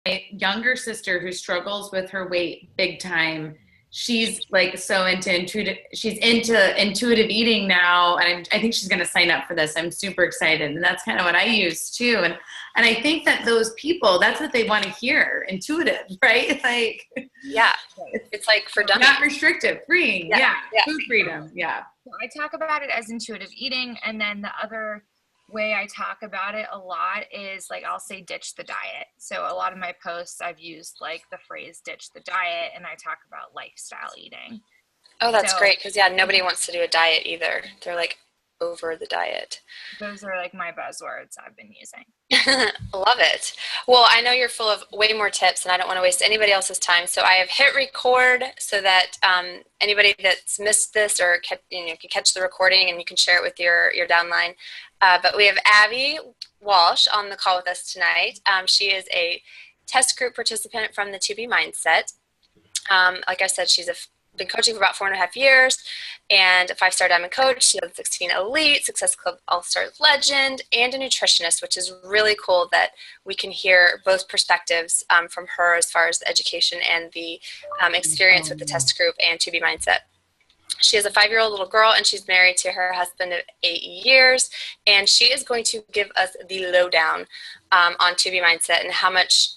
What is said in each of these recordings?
my younger sister who struggles with her weight big time. She's like so into intuitive. She's into intuitive eating now, and I think she's going to sign up for this. I'm super excited, and that's kind of what I use too. And I think that those people, that's what they want to hear. Intuitive, right? Like, yeah, it's like for dummies. Not restrictive, freeing. Yeah. Food freedom. Yeah. So I talk about it as intuitive eating, and then the other way I talk about it a lot is like I'll say ditch the diet. So a lot of my posts I've used like the phrase ditch the diet, and I talk about lifestyle eating. Oh, that's great, because nobody wants to do a diet either. They're like over the diet. Those are like my buzzwords I've been using. Love it. Well, I know you're full of way more tips, and I don't want to waste anybody else's time. So I have hit record so that anybody that's missed this or can catch the recording, and you can share it with your downline. But we have Abbey Walsh on the call with us tonight. She is a test group participant from the S.W.E.A.T mindset. Like I said, she's been coaching for about 4.5 years and a 5-star diamond coach. She's 16 Elite, Success Club All-Star Legend, and a nutritionist, which is really cool that we can hear both perspectives from her as far as the education and the experience with the test group and S.W.E.A.T mindset. She has a 5-year-old little girl, and she's married to her husband of 8 years, and she is going to give us the lowdown on S.W.E.A.T mindset and how much,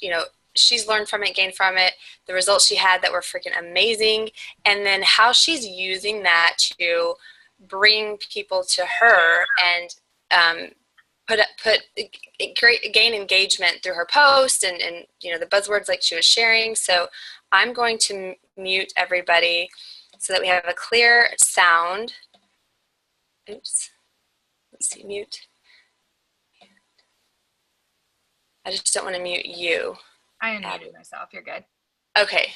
she's learned from it, gained from it, the results she had that were freaking amazing, and then how she's using that to bring people to her and gain engagement through her post and the buzzwords like she was sharing. So I'm going to mute everybody so that we have a clear sound. Oops. Let's see, mute. I just don't want to mute you. I unmuted myself. You're good. Okay,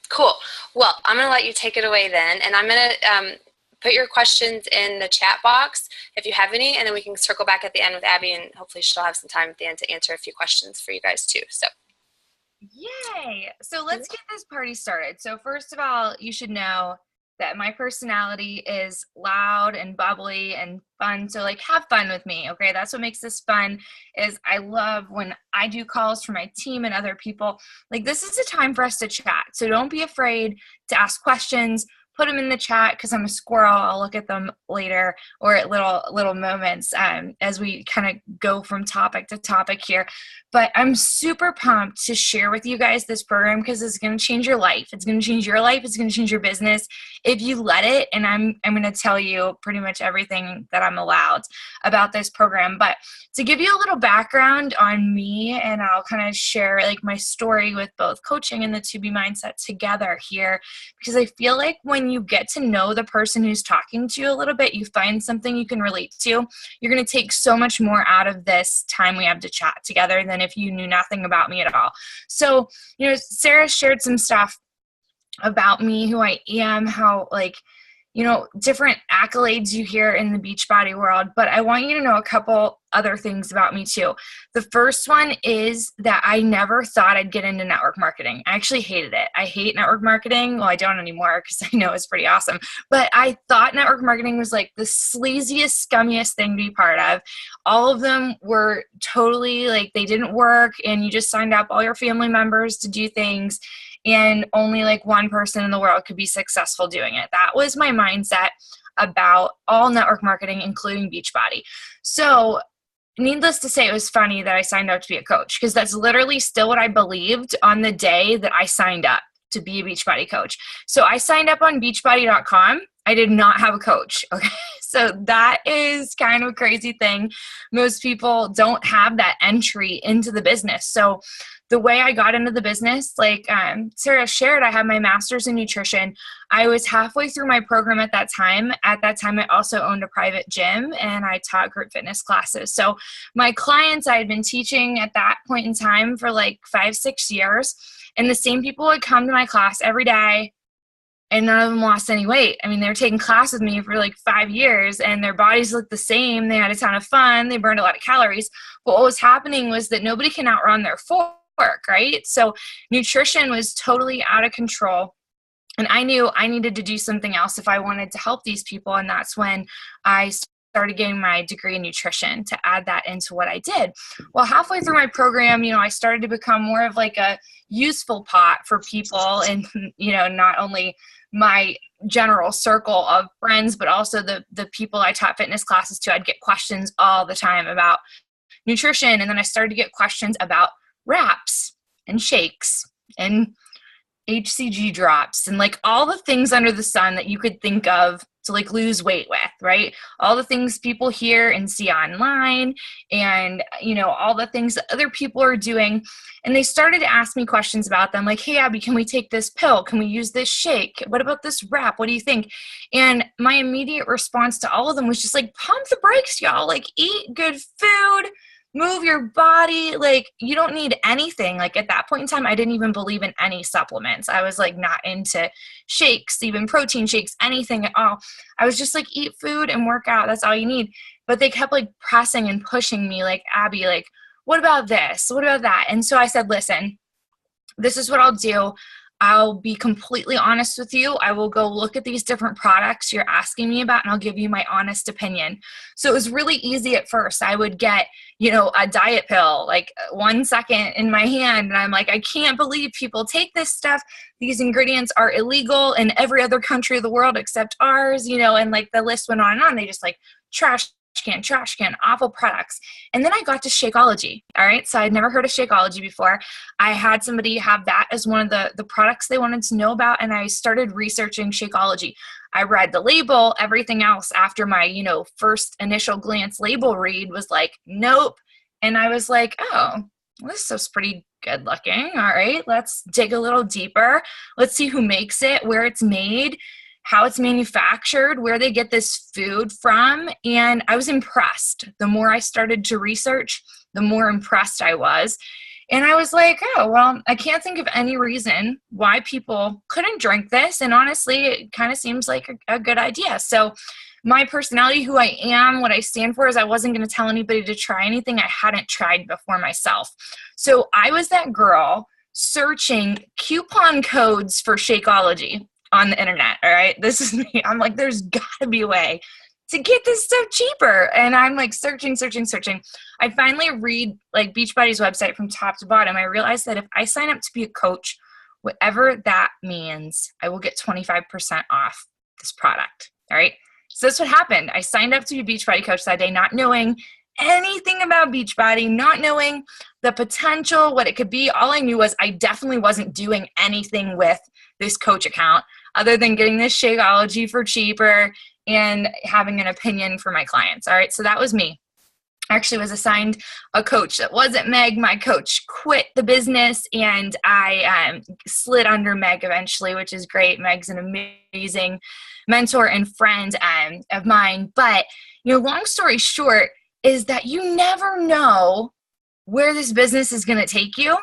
cool. Well, I'm going to let you take it away then, and I'm going to put your questions in the chat box if you have any, and then we can circle back at the end with Abbey, and hopefully she'll have some time at the end to answer a few questions for you guys too. So, yay! So let's get this party started. So first of all, you should know that my personality is loud and bubbly and fun. So like have fun with me, okay? That's what makes this fun is I love when I do calls for my team and other people. Like this is a time for us to chat. So don't be afraid to ask questions. Put them in the chat because I'm a squirrel. I'll look at them later or at little moments as we kind of go from topic to topic here. But I'm super pumped to share with you guys this program because it's going to change your life. It's going to change your life. It's going to change your business if you let it. And I'm going to tell you pretty much everything that I'm allowed about this program. But to give you a little background on me, and I'll kind of share like my story with both coaching and the S.W.E.A.T mindset together here, because I feel like when you get to know the person who's talking to you a little bit, you find something you can relate to, you're going to take so much more out of this time we have to chat together than if you knew nothing about me at all. So, Sarah shared some stuff about me, who I am, how different accolades you hear in the Beachbody world, but I want you to know a couple other things about me too. The first one is that I never thought I'd get into network marketing. I actually hated it. I hate network marketing. Well, I don't anymore because I know it's pretty awesome, but I thought network marketing was like the sleaziest, scummiest thing to be part of. All of them were totally like, they didn't work, and you just signed up all your family members to do things, and only like one person in the world could be successful doing it. That was my mindset about all network marketing, including Beachbody. So needless to say, it was funny that I signed up to be a coach, because that's literally still what I believed on the day that I signed up to be a Beachbody coach. So I signed up on beachbody.com. I did not have a coach. Okay. So that is kind of a crazy thing. Most people don't have that entry into the business. So the way I got into the business, like Sarah shared, I have my master's in nutrition. I was halfway through my program at that time. At that time, I also owned a private gym, and I taught group fitness classes. So my clients, I had been teaching at that point in time for like 5-6 years. And the same people would come to my class every day, and none of them lost any weight. I mean, they were taking class with me for like 5 years, and their bodies looked the same. They had a ton of fun. They burned a lot of calories. But what was happening was that nobody can outrun their work, right? So nutrition was totally out of control. And I knew I needed to do something else if I wanted to help these people. And that's when I started getting my degree in nutrition to add that into what I did. Well, halfway through my program, I started to become more of like a useful pot for people, and, not only my general circle of friends, but also the people I taught fitness classes to. I'd get questions all the time about nutrition. And then I started to get questions about wraps and shakes and HCG drops and like all the things under the sun that you could think of to like lose weight with, right? All the things people hear and see online, and all the things that other people are doing. And they started to ask me questions about them, like, hey Abby, can we take this pill? Can we use this shake? What about this wrap? What do you think? And my immediate response to all of them was just like, pump the brakes, y'all. Like, eat good food, move your body. Like, you don't need anything. Like, at that point in time, I didn't even believe in any supplements. I was like not into shakes, even protein shakes, anything at all. I was just like, eat food and work out. That's all you need. But they kept like pressing and pushing me, like, Abby, like, what about this? What about that? And so I said, listen, this is what I'll do. I'll be completely honest with you. I will go look at these different products you're asking me about, and I'll give you my honest opinion. So it was really easy at first. I would get, a diet pill, like 1 second in my hand, and I'm like, I can't believe people take this stuff. These ingredients are illegal in every other country of the world except ours, and like the list went on and on. They just like trash can, awful products. And then I got to Shakeology. All right. So I'd never heard of Shakeology before. I had somebody have that as one of the products they wanted to know about. And I started researching Shakeology. I read the label. Everything else after my, first initial glance label read was like, nope. And I was like, oh, this is pretty good looking. All right. Let's dig a little deeper. Let's see who makes it, where it's made, how it's manufactured, where they get this food from. And I was impressed. The more I started to research, the more impressed I was. And I was like, oh, well, I can't think of any reason why people couldn't drink this. And honestly, it kind of seems like a good idea. So my personality, who I am, what I stand for, is I wasn't going to tell anybody to try anything I hadn't tried before myself. So I was that girl searching coupon codes for Shakeology on the internet. All right. This is me. I'm like, there's gotta be a way to get this stuff cheaper. And I'm like searching. I finally read like Beachbody's website from top to bottom. I realized that if I sign up to be a coach, whatever that means, I will get 25% off this product. All right. So that's what happened. I signed up to be a Beachbody coach that day, not knowing anything about Beachbody, not knowing the potential, what it could be. All I knew was I definitely wasn't doing anything with this coach account other than getting this Shakeology for cheaper and having an opinion for my clients. All right. So that was me. I actually was assigned a coach that wasn't Meg. My coach quit the business, and I slid under Meg eventually, which is great. Meg's an amazing mentor and friend of mine. But, long story short is that you never know where this business is going to take you.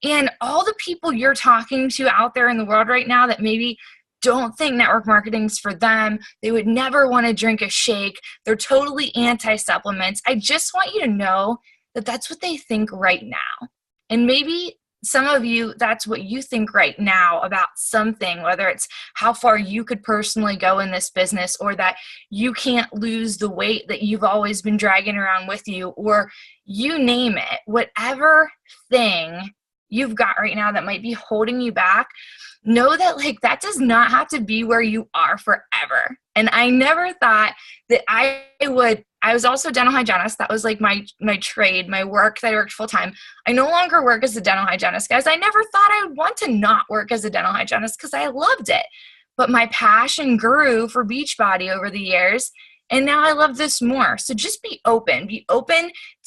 And all the people you're talking to out there in the world right now that maybe don't think network marketing is for them, they would never want to drink a shake, they're totally anti-supplements. I just want you to know that that's what they think right now. And maybe some of you, that's what you think right now about something, whether it's how far you could personally go in this business, or that you can't lose the weight that you've always been dragging around with you, or you name it, whatever thing you've got right now that might be holding you back. Know that like that does not have to be where you are forever. And I never thought that I was also a dental hygienist. That was like my trade, my work that I worked full time. I no longer work as a dental hygienist, guys. I never thought I would want to not work as a dental hygienist because I loved it. But my passion grew for Beachbody over the years. And now I love this more. So just be open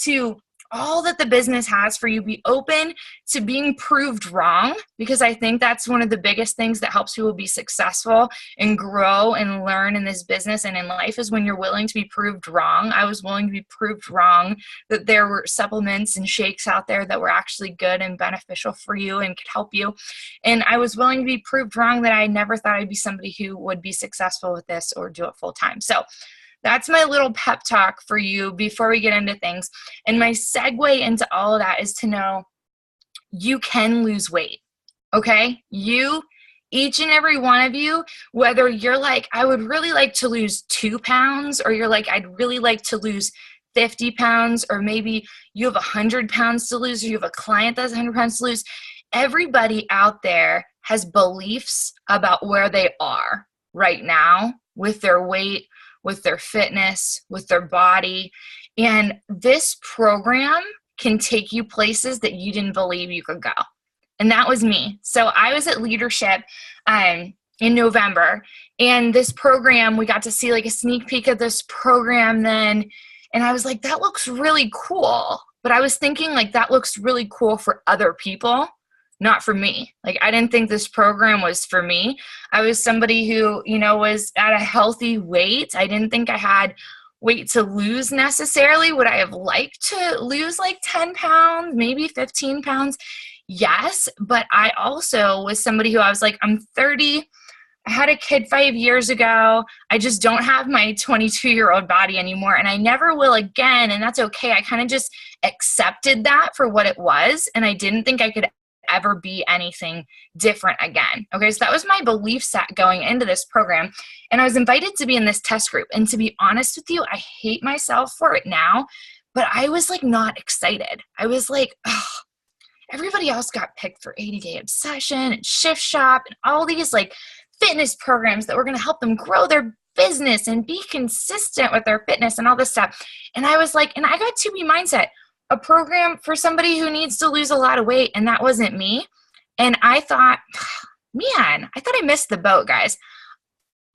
to all that the business has for you. Be open to being proved wrong, because I think that's one of the biggest things that helps people be successful and grow and learn in this business and in life, is when you're willing to be proved wrong. I was willing to be proved wrong that there were supplements and shakes out there that were actually good and beneficial for you and could help you. And I was willing to be proved wrong that I never thought I'd be somebody who would be successful with this or do it full time. So that's my little pep talk for you before we get into things. And my segue into all of that is to know you can lose weight, okay? You each and every one of you, whether you're like, I would really like to lose 2 pounds, or you're like, I'd really like to lose 50 pounds, or maybe you have 100 pounds to lose, or you have a client that has 100 pounds to lose. Everybody out there has beliefs about where they are right now with their weight, with their fitness, with their body. And this program can take you places that you didn't believe you could go. And that was me. So I was at Leadership in November, and this program, we got to see like a sneak peek of this program then. And I was like, that looks really cool. But I was thinking like, that looks really cool for other people, not for me. Like, I didn't think this program was for me. I was somebody who, you know, was at a healthy weight. I didn't think I had weight to lose necessarily. Would I have liked to lose like 10 pounds, maybe 15 pounds? Yes. But I also was somebody who I was like, I'm 30. I had a kid 5 years ago. I just don't have my 22-year-old body anymore, and I never will again, and that's okay. I kind of just accepted that for what it was, and I didn't think I could ever be anything different again. Okay, so that was my belief set going into this program, and I was invited to be in this test group, and to be honest with you, I hate myself for it now, but I was like not excited. I was like, oh, everybody else got picked for 80-day obsession and shift shop and all these like fitness programs that were going to help them grow their business and be consistent with their fitness and all this stuff. And I was like, and I got 2B Mindset, a program for somebody who needs to lose a lot of weight. And that wasn't me. And I thought, man, I thought I missed the boat, guys.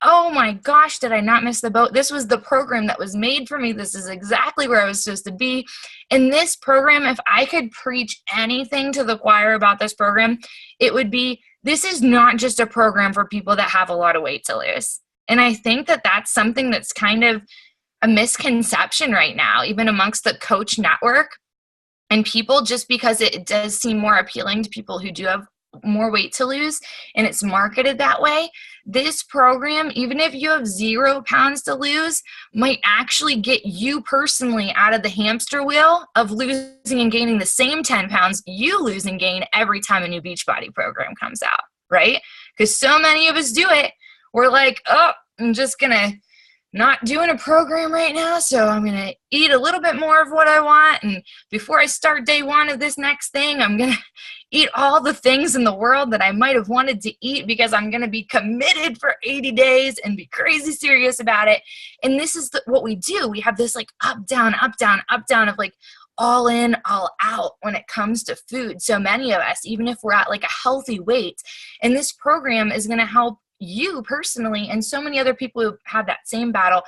Oh my gosh, did I not miss the boat? This was the program that was made for me. This is exactly where I was supposed to be. In this program, if I could preach anything to the choir about this program, it would be, this is not just a program for people that have a lot of weight to lose. And I think that that's something that's kind of a misconception right now, even amongst the coach network and people, just because it does seem more appealing to people who do have more weight to lose and it's marketed that way. This program, even if you have 0 pounds to lose, might actually get you personally out of the hamster wheel of losing and gaining the same 10 pounds you lose and gain every time a new Beachbody program comes out, right? Because so many of us do it. We're like, oh, I'm just going to not doing a program right now, so I'm going to eat a little bit more of what I want, and before I start day 1 of this next thing, I'm going to eat all the things in the world that I might have wanted to eat because I'm going to be committed for 80 days and be crazy serious about it. And this is what we do. We have this like up, down, up, down, up, down of like all in, all out when it comes to food. So many of us, even if we're at like a healthy weight, and this program is going to help you personally and so many other people who have that same battle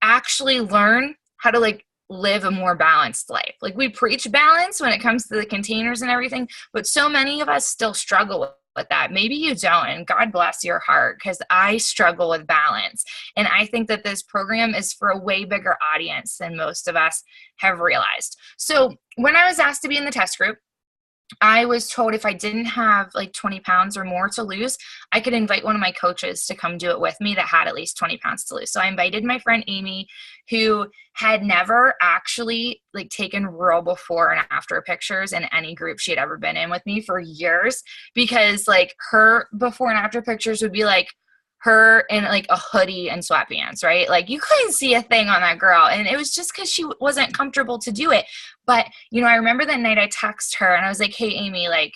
actually learn how to like live a more balanced life. Like, we preach balance when it comes to the containers and everything, but so many of us still struggle with that. Maybe you don't, and God bless your heart, because I struggle with balance. And I think that this program is for a way bigger audience than most of us have realized. So when I was asked to be in the test group, I was told if I didn't have like 20 pounds or more to lose, I could invite one of my coaches to come do it with me that had at least 20 pounds to lose. So I invited my friend Amy, who had never actually like taken real before and after pictures in any group she had ever been in with me for years, because like her before and after pictures would be like her in like a hoodie and sweatpants, right? Like, you couldn't see a thing on that girl. And it was just because she wasn't comfortable to do it. But, you know, I remember that night I texted her and I was like, hey, Amy, like,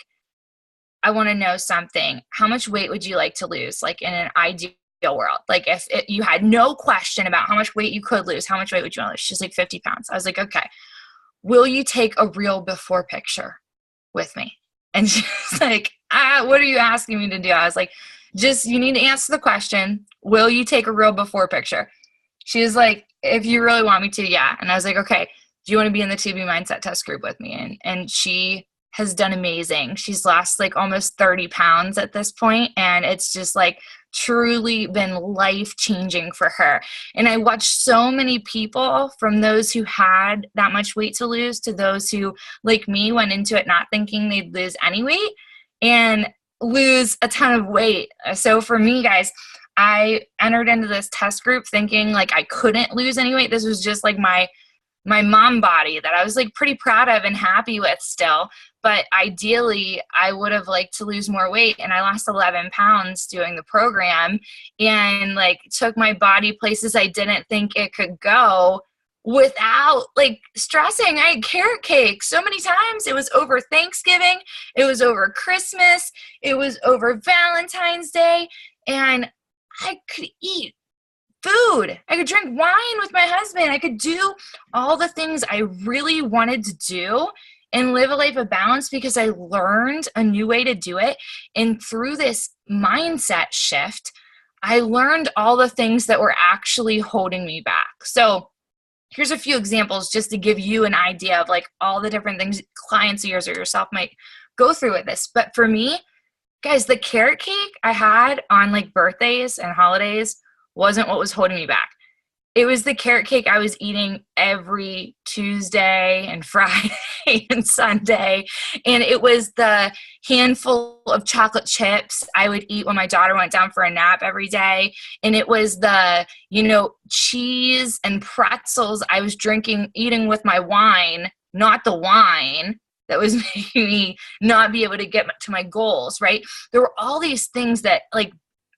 I want to know something. How much weight would you like to lose? Like, in an ideal world, like if you had no question about how much weight you could lose, how much weight would you want to lose? She's like 50 pounds. I was like, okay, will you take a real before picture with me? And she's like, what are you asking me to do? I was like, just, you need to answer the question. Will you take a real before picture? She was like, if you really want me to, yeah. And I was like, okay, do you want to be in the 2B Mindset test group with me? And she has done amazing. She's lost like almost 30 pounds at this point, and it's just like truly been life-changing for her. And I watched so many people, from those who had that much weight to lose to those who, like me, went into it not thinking they'd lose any weight and lose a ton of weight. So for me, guys, I entered into this test group thinking like I couldn't lose any weight. This was just like my my mom body that I was like pretty proud of and happy with still. But ideally, I would have liked to lose more weight, and I lost 11 pounds doing the program, and like took my body places I didn't think it could go without like stressing. I had carrot cake so many times. It was over Thanksgiving. It was over Christmas. It was over Valentine's Day. And I could eat food. I could drink wine with my husband. I could do all the things I really wanted to do and live a life of balance because I learned a new way to do it. And through this mindset shift, I learned all the things that were actually holding me back. So here's a few examples just to give you an idea of like all the different things clients of yours or yourself might go through with this. But for me, guys, the carrot cake I had on like birthdays and holidays wasn't what was holding me back. It was the carrot cake I was eating every Tuesday and Friday and Sunday. And it was the handful of chocolate chips I would eat when my daughter went down for a nap every day. And it was the, cheese and pretzels I was eating with my wine, not the wine that was making me not be able to get to my goals, right? There were all these things that like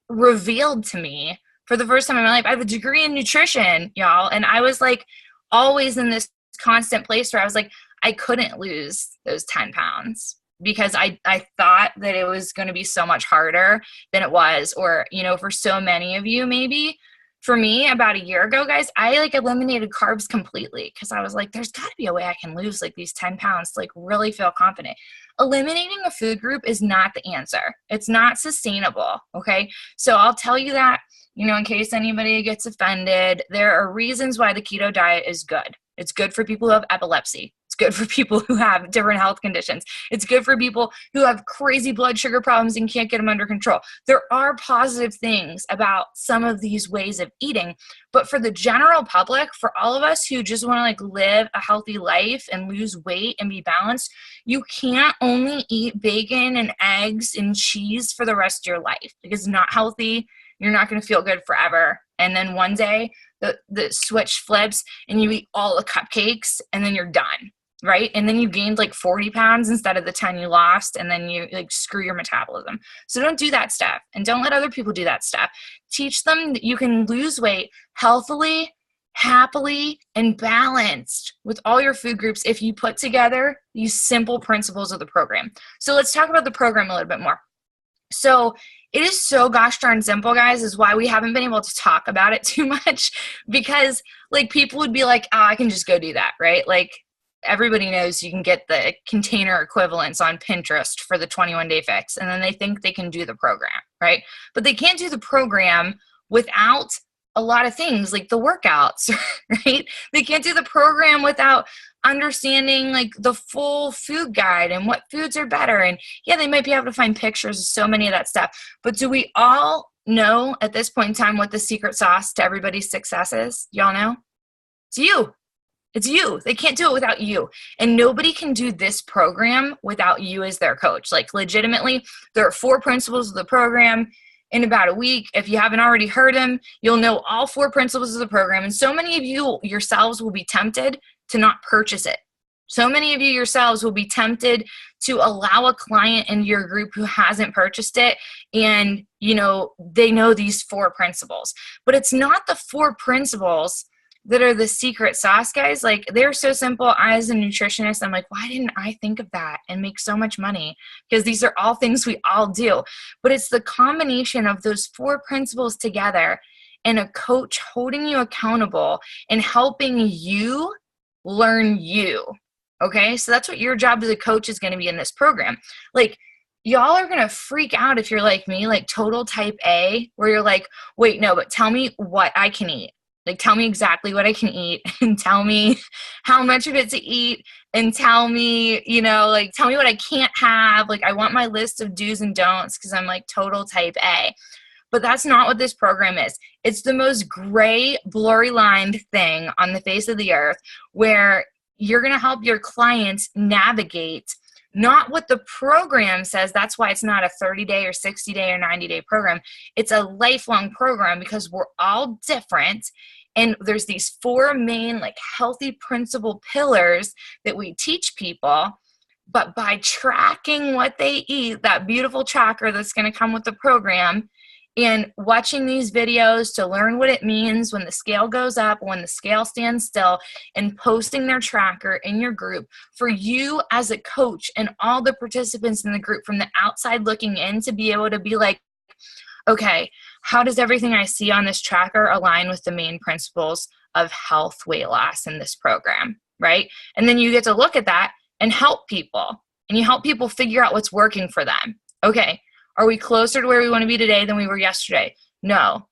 revealed to me for the first time in my life. I have a degree in nutrition, y'all. And I was like always in this constant place where I was like, I couldn't lose those 10 pounds because I thought that it was going to be so much harder than it was. Or, for so many of you, maybe for me about a year ago, guys, I like eliminated carbs completely because I was like, there's got to be a way I can lose like these 10 pounds to like really feel confident. Eliminating a food group is not the answer. It's not sustainable. Okay. So I'll tell you that, in case anybody gets offended, there are reasons why the keto diet is good. It's good for people who have epilepsy. It's good for people who have different health conditions. It's good for people who have crazy blood sugar problems and can't get them under control. There are positive things about some of these ways of eating, but for the general public, for all of us who just want to like live a healthy life and lose weight and be balanced, you can't only eat bacon and eggs and cheese for the rest of your life because it's not healthy. You're not going to feel good forever. And then one day the switch flips and you eat all the cupcakes and then you're done, right? And then you gained like 40 pounds instead of the 10 you lost, and then you like screw your metabolism. So don't do that stuff, and don't let other people do that stuff. Teach them that you can lose weight healthily, happily, and balanced with all your food groups if you put together these simple principles of the program. So let's talk about the program a little bit more. So it is so gosh darn simple, guys, is why we haven't been able to talk about it too much, because like people would be like, oh, I can just go do that, right? Like everybody knows you can get the container equivalents on Pinterest for the 21-day fix, and then they think they can do the program, right? But they can't do the program without a lot of things like the workouts, right? They can't do the program without understanding like the full food guide and what foods are better. And yeah, they might be able to find pictures of so many of that stuff. But do we all know at this point in time what the secret sauce to everybody's success is? Y'all know? It's you. It's you. They can't do it without you. And nobody can do this program without you as their coach. Like legitimately, there are 4 principles of the program. In about a week, if you haven't already heard them, you'll know all 4 principles of the program. And so many of you yourselves will be tempted to not purchase it. So many of you yourselves will be tempted to allow a client in your group who hasn't purchased it, and they know these 4 principles. But it's not the 4 principles that are the secret sauce, guys. Like they're so simple. As a nutritionist, I'm like, why didn't I think of that and make so much money? Because these are all things we all do. But it's the combination of those 4 principles together and a coach holding you accountable and helping you learn you. Okay. So that's what your job as a coach is going to be in this program. Like y'all are going to freak out if you're like me, like total type A, where you're like, wait, no, but tell me what I can eat. Like, tell me exactly what I can eat and tell me how much of it to eat and tell me, tell me what I can't have. Like, I want my list of do's and don'ts because I'm like total type A. But that's not what this program is. It's the most gray, blurry lined thing on the face of the earth where you're going to help your clients navigate not what the program says. That's why it's not a 30-day or 60-day or 90-day program. It's a lifelong program because we're all different. And there's these 4 main like healthy principle pillars that we teach people. But by tracking what they eat, that beautiful tracker that's going to come with the program, and watching these videos to learn what it means when the scale goes up, when the scale stands still, and posting their tracker in your group, for you as a coach and all the participants in the group from the outside looking in to be able to be like, okay, how does everything I see on this tracker align with the main principles of health, weight loss in this program, right? And then you get to look at that and help people, and you help people figure out what's working for them. Okay, are we closer to where we want to be today than we were yesterday? No.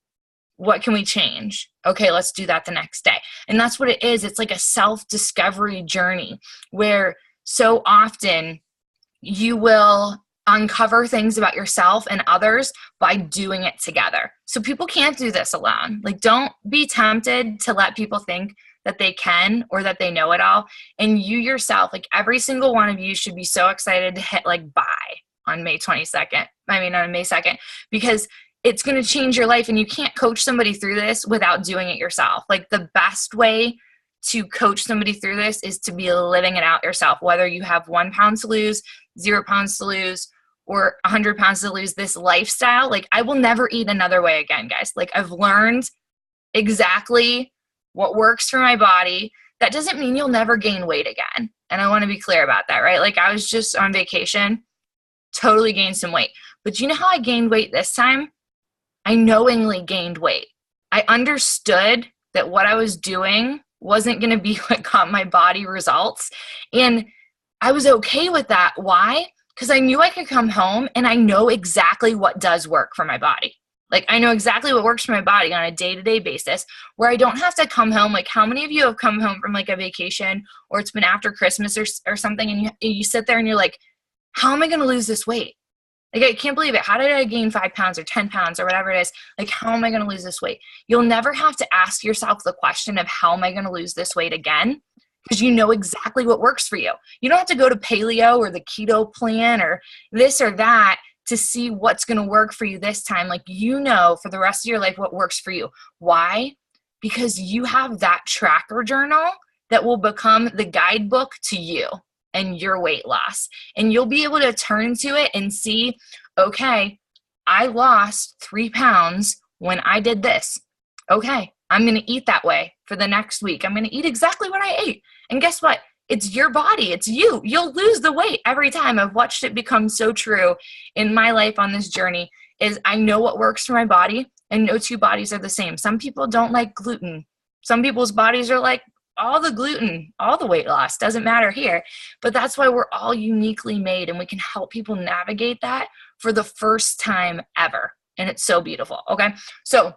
What can we change? Okay, let's do that the next day. And that's what it is. It's like a self-discovery journey where so often you will uncover things about yourself and others by doing it together. So people can't do this alone. Like, don't be tempted to let people think that they can or that they know it all. And you yourself, like every single one of you should be so excited to hit like buy on May 2nd, because it's going to change your life, and you can't coach somebody through this without doing it yourself. Like, the best way to coach somebody through this is to be living it out yourself, whether you have 1 pound to lose, 0 pounds to lose, or 100 pounds to lose. This lifestyle, like, I will never eat another way again, guys. Like, I've learned exactly what works for my body. That doesn't mean you'll never gain weight again. And I want to be clear about that, right? Like, I was just on vacation, totally gained some weight. But you know how I gained weight this time? I knowingly gained weight. I understood that what I was doing wasn't going to be what got my body results. And I was okay with that. Why? Because I knew I could come home and I know exactly what does work for my body. Like, I know exactly what works for my body on a day-to-day basis, where I don't have to come home. Like, how many of you have come home from like a vacation, or it's been after Christmas or something, and you sit there and you're like, how am I going to lose this weight? Like, I can't believe it. How did I gain 5 pounds or 10 pounds or whatever it is? Like, how am I going to lose this weight? You'll never have to ask yourself the question of how am I going to lose this weight again, because you know exactly what works for you. You don't have to go to paleo or the keto plan or this or that to see what's going to work for you this time. Like, you know for the rest of your life what works for you. Why? Because you have that tracker journal that will become the guidebook to you and your weight loss. And you'll be able to turn to it and see, okay, I lost 3 pounds when I did this. Okay, I'm going to eat that way for the next week. I'm going to eat exactly what I ate. And guess what? It's your body. It's you. You'll lose the weight every time. I've watched it become so true in my life on this journey. Is I know what works for my body, and no two bodies are the same. Some people don't like gluten. Some people's bodies are like, all the gluten, all the weight loss, doesn't matter here. But that's why we're all uniquely made, and we can help people navigate that for the first time ever. And it's so beautiful. Okay. So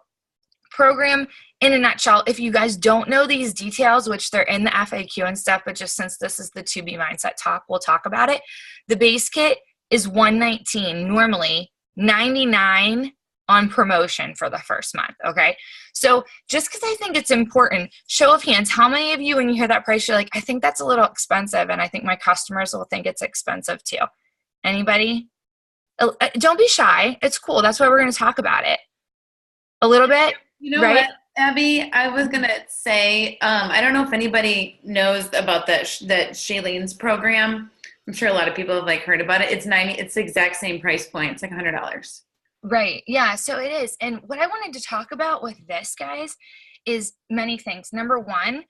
program in a nutshell, if you guys don't know these details, which they're in the FAQ and stuff, but just since this is the To Be Mindset talk, we'll talk about it. The base kit is $119, normally $99 on promotion for the first month. Okay. So just because I think it's important, show of hands, how many of you, when you hear that price, you're like, I think that's a little expensive, and I think my customers will think it's expensive too. Anybody? Don't be shy. It's cool. That's why we're going to talk about it a little bit. You know right? what, Abby? I was going to say, I don't know if anybody knows about that Shailene's program. I'm sure a lot of people have like heard about it. It's the exact same price point. It's like $100. Right. Yeah. So it is. And what I wanted to talk about with this, guys, is many things. Number one,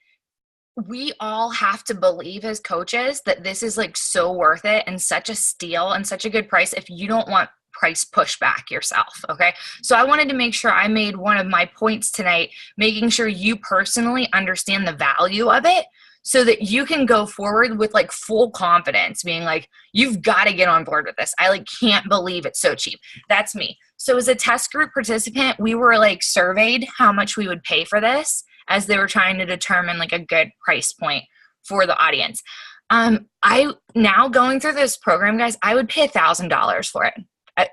we all have to believe as coaches that this is like so worth it and such a steal and such a good price if you don't want price pushback yourself. Okay. So I wanted to make sure I made one of my points tonight, making sure you personally understand the value of it, so that you can go forward with like full confidence, being like, you've got to get on board with this. I like can't believe it's so cheap. That's me. So as a test group participant, we were like surveyed how much we would pay for this as they were trying to determine like a good price point for the audience. I now going through this program, guys, I would pay $1,000 for it.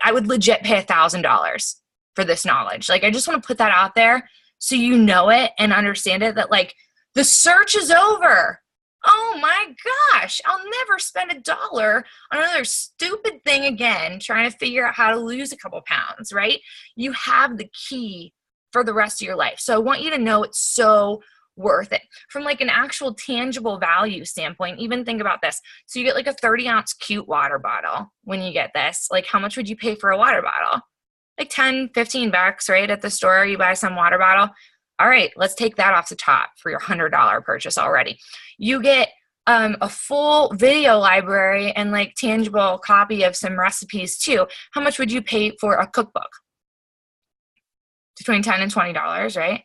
I would legit pay $1,000 for this knowledge. Like, I just want to put that out there so you know it and understand it, that like, the search is over. Oh my gosh, I'll never spend $1 on another stupid thing again, trying to figure out how to lose a couple pounds, right? You have the key for the rest of your life. So I want you to know it's so worth it. From like an actual tangible value standpoint, even think about this. So you get like a 30-ounce cute water bottle when you get this. Like, how much would you pay for a water bottle? Like 10, 15 bucks, right? At the store, you buy some water bottle. All right, let's take that off the top for your $100 purchase already. You get a full video library and like tangible copy of some recipes too. How much would you pay for a cookbook? Between $10 and $20, right?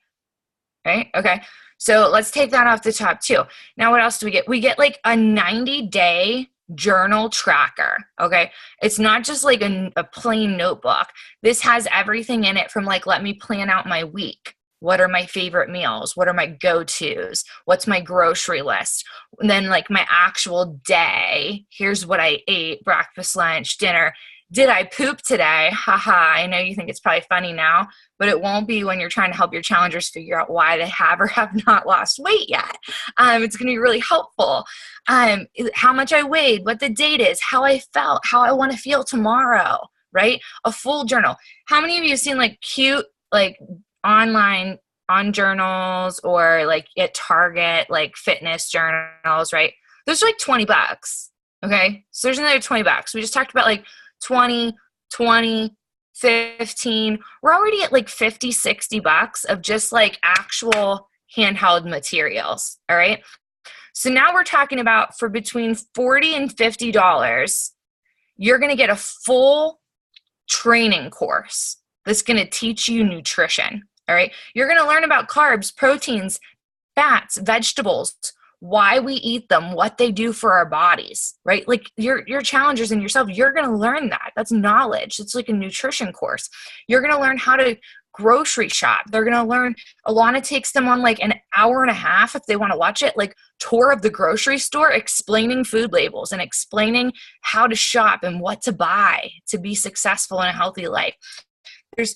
Right? Okay. So let's take that off the top too. Now, what else do we get? We get like a 90-day journal tracker. Okay. It's not just like a plain notebook. This has everything in it from like, let me plan out my week. What are my favorite meals? What are my go-tos? What's my grocery list? And then like my actual day. Here's what I ate, breakfast, lunch, dinner. Did I poop today? Haha, I know you think it's probably funny now, but it won't be when you're trying to help your challengers figure out why they have or have not lost weight yet. It's going to be really helpful. How much I weighed, what the date is, how I felt, how I want to feel tomorrow, right? A full journal. How many of you have seen like cute, like online on journals or like at Target, like fitness journals, right? Those are like 20 bucks. Okay. So there's another 20 bucks. We just talked about like 20, 20, 15. We're already at like 50, 60 bucks of just like actual handheld materials. All right. So now we're talking about for between $40 and $50, you're going to get a full training course that's going to teach you nutrition. All right. You're going to learn about carbs, proteins, fats, vegetables, why we eat them, what they do for our bodies, right? Like your challengers and yourself, you're going to learn that. That's knowledge. It's like a nutrition course. You're going to learn how to grocery shop. They're going to learn. Alana takes them on like an hour and a half if they want to watch it, like tour of the grocery store, explaining food labels and explaining how to shop and what to buy to be successful in a healthy life. There's,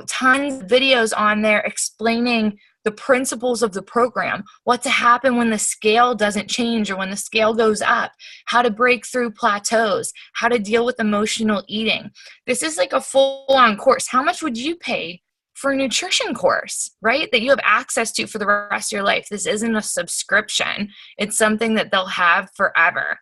tons of videos on there explaining the principles of the program, what to happen when the scale doesn't change or when the scale goes up, how to break through plateaus, how to deal with emotional eating. This is like a full-on course. How much would you pay for a nutrition course, right? That you have access to for the rest of your life. This isn't a subscription. It's something that they'll have forever.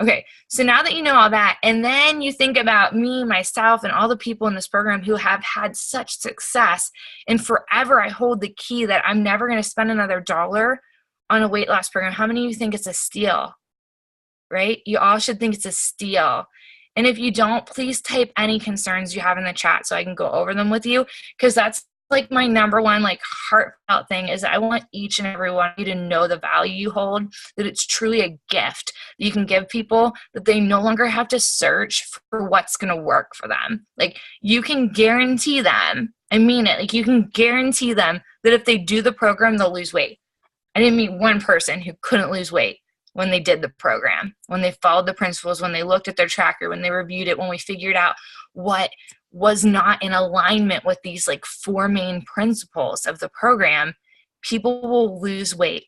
Okay, so now that you know all that, and then you think about me, myself, and all the people in this program who have had such success, and forever I hold the key that I'm never going to spend another dollar on a weight loss program. How many of you think it's a steal, right? You all should think it's a steal. And if you don't, please type any concerns you have in the chat so I can go over them with you, because that's like my number one like heartfelt thing is I want each and every one of you to know the value you hold, that it's truly a gift that you can give people, that they no longer have to search for what's going to work for them. Like you can guarantee them, I mean it, like you can guarantee them that if they do the program, they'll lose weight. I didn't meet one person who couldn't lose weight when they did the program, when they followed the principles, when they looked at their tracker, when they reviewed it, when we figured out what was not in alignment with these like 4 main principles of the program, people will lose weight.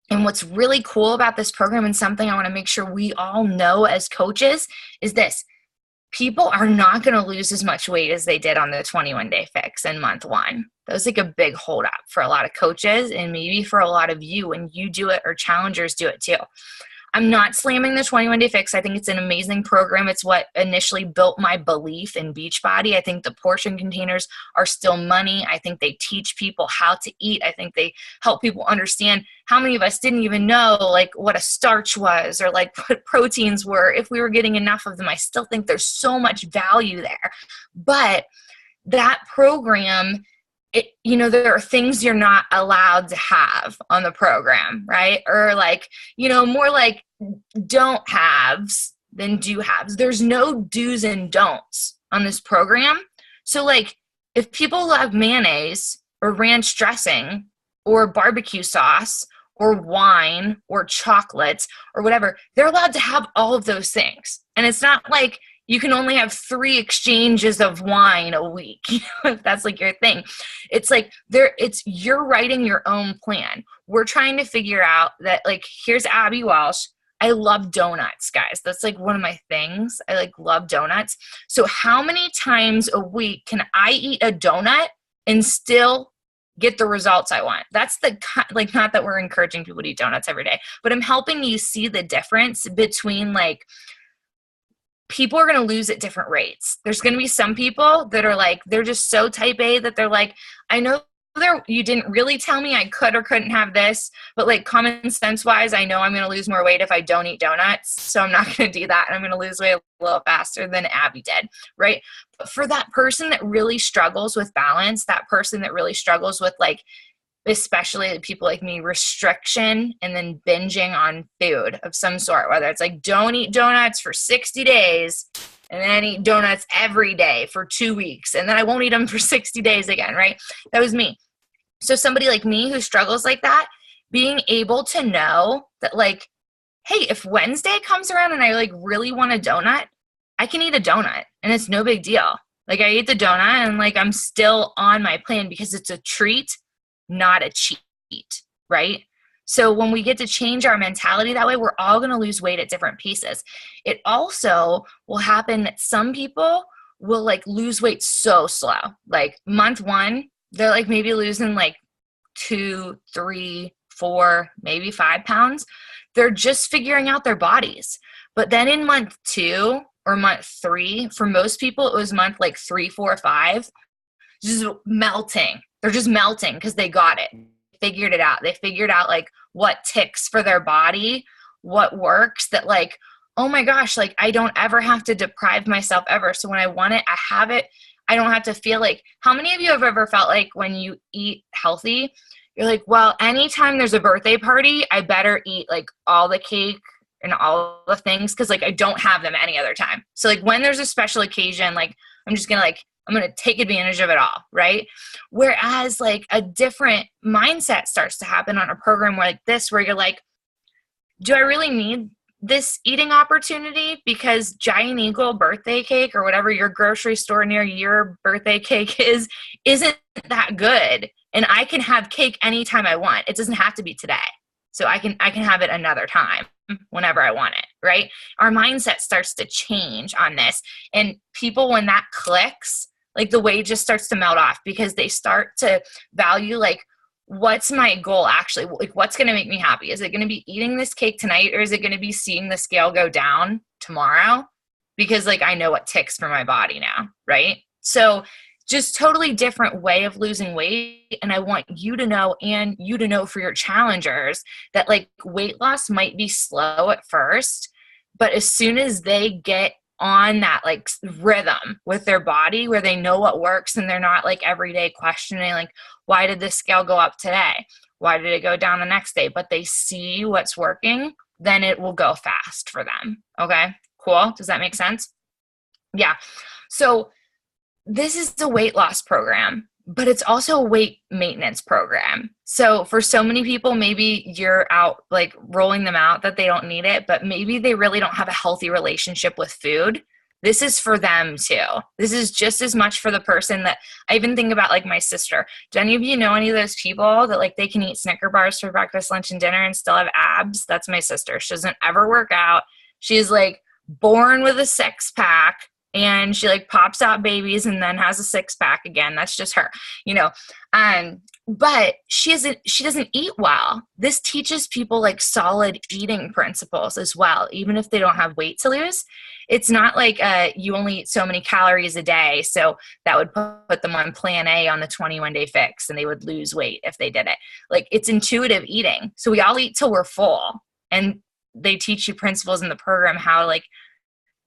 And what's really cool about this program, and something I want to make sure we all know as coaches, is this: people are not going to lose as much weight as they did on the 21-day fix in month 1. That was like a big hold up for a lot of coaches, and maybe for a lot of you when you do it or challengers do it too. I'm not slamming the 21-day fix. I think it's an amazing program. It's what initially built my belief in Beachbody. I think the portion containers are still money. I think they teach people how to eat. I think they help people understand. How many of us didn't even know like what a starch was or like what proteins were if we were getting enough of them? I still think there's so much value there. But that program, there are things you're not allowed to have on the program, right? Or like, more like don't haves than do haves. There's no do's and don'ts on this program. So like if people love mayonnaise or ranch dressing or barbecue sauce or wine or chocolates or whatever, they're allowed to have all of those things. And it's not like you can only have 3 exchanges of wine a week, if that's like your thing. It's like you're writing your own plan. We're trying to figure out that, like, here's Abbey Walsh. I love donuts, guys. That's like one of my things. I love donuts. So how many times a week can I eat a donut and still get the results I want. That's the, like, not that we're encouraging people to eat donuts every day, but I'm helping you see the difference between, like, people are going to lose at different rates. There's going to be some people that are like, they're just so type A that they're like, I know you didn't really tell me I could or couldn't have this, but like common sense wise, I know I'm going to lose more weight if I don't eat donuts. So I'm not going to do that. And I'm going to lose weight a little faster than Abbey did. Right. But for that person that really struggles with balance, that person that really struggles with, like, especially people like me, restriction and then binging on food of some sort, whether it's like, don't eat donuts for 60 days and then eat donuts every day for 2 weeks. And then I won't eat them for 60 days again. Right. That was me. So somebody like me who struggles like that, being able to know that, like, hey, if Wednesday comes around and I like really want a donut, I can eat a donut and it's no big deal. Like, I eat the donut and like, I'm still on my plan because it's a treat, not a cheat, right? So when we get to change our mentality that way, we're all going to lose weight at different pieces. It also will happen that some people will like lose weight so slow. Like month 1, they're like maybe losing like 2, 3, 4, maybe 5 pounds. They're just figuring out their bodies. But then in month 2 or month 3, for most people, it was month like 3, 4, 5, just melting. They're just melting because they got it. Figured it out. They figured out like what ticks for their body, what works, that like, oh my gosh, like I don't ever have to deprive myself ever. So when I want it, I have it. I don't have to feel like, how many of you have ever felt like when you eat healthy, you're like, well, anytime there's a birthday party, I better eat like all the cake and all the things because like I don't have them any other time. So like when there's a special occasion, like I'm just going to like, I'm going to take advantage of it all, right? Whereas like a different mindset starts to happen on a program like this, where you're like, do I really need this eating opportunity? Because Giant Eagle birthday cake or whatever your grocery store near your birthday cake isn't that good. And I can have cake anytime I want. It doesn't have to be today. So I can have it another time whenever I want it, right? Our mindset starts to change on this. And people, when that clicks, like the weight just starts to melt off because they start to value like, what's my goal actually? Like, what's going to make me happy? Is it going to be eating this cake tonight, or is it going to be seeing the scale go down tomorrow? Because like, I know what ticks for my body now, right? So just totally different way of losing weight. And I want you to know, and you to know for your challengers, that like weight loss might be slow at first, but as soon as they get on that like rhythm with their body where they know what works and they're not like every day questioning like, why did this scale go up today? Why did it go down the next day? But they see what's working, then it will go fast for them. Okay, cool. Does that make sense? Yeah. So this is a weight loss program, but it's also a weight maintenance program. So for so many people, maybe you're out like rolling them out that they don't need it, but maybe they really don't have a healthy relationship with food. This is for them too. This is just as much for the person that I even think about, like my sister. Do any of you know any of those people that like they can eat Snicker bars for breakfast, lunch, and dinner and still have abs? That's my sister. She doesn't ever work out. She's like born with a 6-pack. And she like pops out babies and then has a 6-pack again. That's just her, you know. But she doesn't eat well. This teaches people like solid eating principles as well, even if they don't have weight to lose. It's not like you only eat so many calories a day, so that would put them on plan A on the 21-day fix, and they would lose weight if they did it. Like, it's intuitive eating. So we all eat till we're full, and they teach you principles in the program how like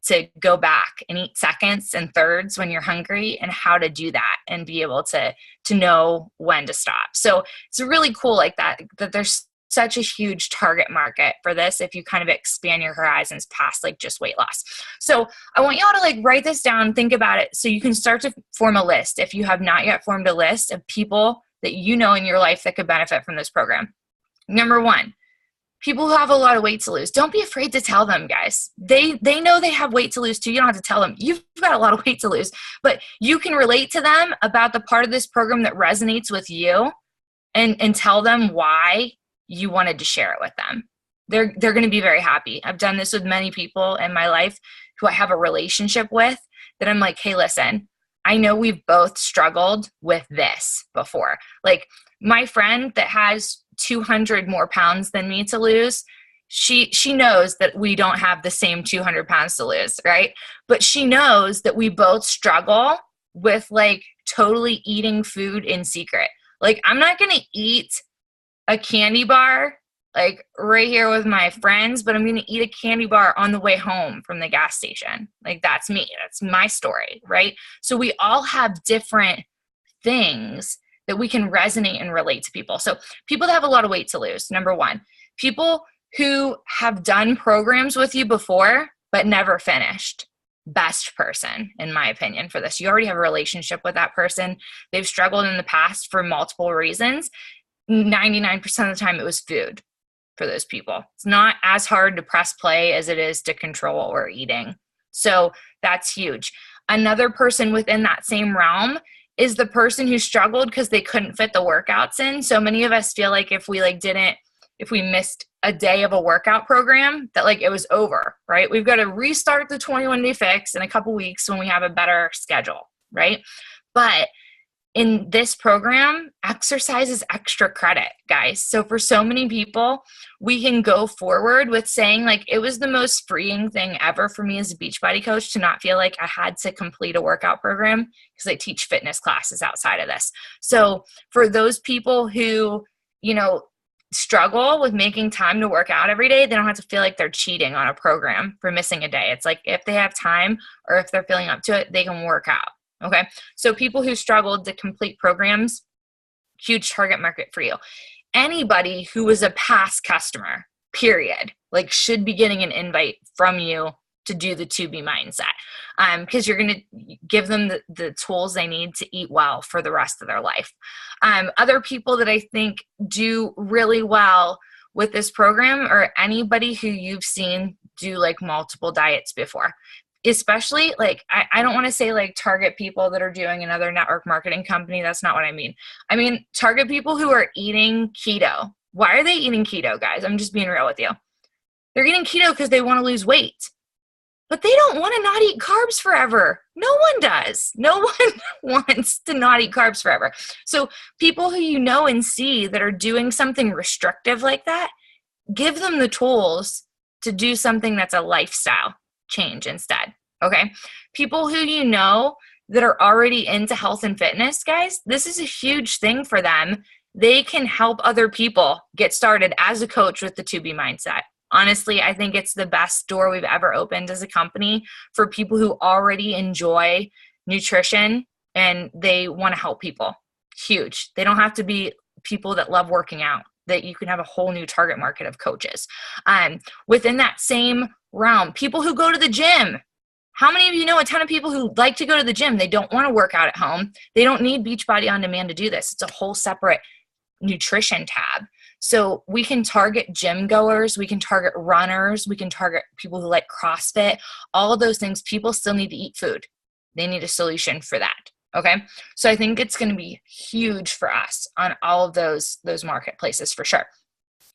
to go back and eat seconds and thirds when you're hungry, and how to do that and be able to know when to stop. So it's really cool like that there's such a huge target market for this if you kind of expand your horizons past like just weight loss. So I want y'all to like write this down, think about it, so you can start to form a list if you have not yet formed a list of people that you know in your life that could benefit from this program. Number 1, people who have a lot of weight to lose. Don't be afraid to tell them, guys. They know they have weight to lose too. You don't have to tell them you've got a lot of weight to lose, but you can relate to them about the part of this program that resonates with you, and tell them why you wanted to share it with them. They're going to be very happy. I've done this with many people in my life who I have a relationship with that I'm like, hey, listen, I know we've both struggled with this before. Like my friend that has 200 more pounds than me to lose, she knows that we don't have the same 200 pounds to lose, right? But she knows that we both struggle with like totally eating food in secret. Like I'm not going to eat a candy bar like right here with my friends, but I'm going to eat a candy bar on the way home from the gas station. Like that's me. That's my story, right? So we all have different things that we can resonate and relate to people. So people that have a lot of weight to lose, number one, people who have done programs with you before, but never finished. Best person, in my opinion, for this. You already have a relationship with that person. They've struggled in the past for multiple reasons. 99% of the time it was food for those people. It's not as hard to press play as it is to control what we're eating. So that's huge. Another person within that same realm is the person who struggled because they couldn't fit the workouts in. So many of us feel like if we missed a day of a workout program, that like it was over, right? We've got to restart the 21-day fix in a couple weeks when we have a better schedule, right? But in this program, exercise is extra credit, guys. So for so many people, we can go forward with saying like, it was the most freeing thing ever for me as a Beachbody coach to not feel like I had to complete a workout program because I teach fitness classes outside of this. So for those people who, struggle with making time to work out every day, they don't have to feel like they're cheating on a program for missing a day. It's like if they have time or if they're feeling up to it, they can work out. Okay. So people who struggled to complete programs, huge target market for you. Anybody who was a past customer, period, like should be getting an invite from you to do the 2B mindset. Because you're going to give them the tools they need to eat well for the rest of their life. Other people that I think do really well with this program are anybody who you've seen do like multiple diets before. Especially like, I don't want to say like target people that are doing another network marketing company. That's not what I mean. I mean, target people who are eating keto. Why are they eating keto, guys? I'm just being real with you. They're eating keto because they want to lose weight. But they don't want to not eat carbs forever. No one does. No one wants to not eat carbs forever. So people who you know and see that are doing something restrictive like that, give them the tools to do something that's a lifestyle change instead. Okay. People who you know that are already into health and fitness, guys, this is a huge thing for them. They can help other people get started as a coach with the 2B mindset. Honestly, I think it's the best door we've ever opened as a company for people who already enjoy nutrition and they want to help people. Huge. They don't have to be people that love working out, that you can have a whole new target market of coaches. Within that same realm, people who go to the gym. How many of you know a ton of people who like to go to the gym? They don't want to work out at home. They don't need Beachbody On Demand to do this. It's a whole separate nutrition tab. So we can target gym goers, we can target runners, we can target people who like CrossFit, all of those things. People still need to eat food. They need a solution for that. Okay. So I think it's going to be huge for us on all of those marketplaces for sure.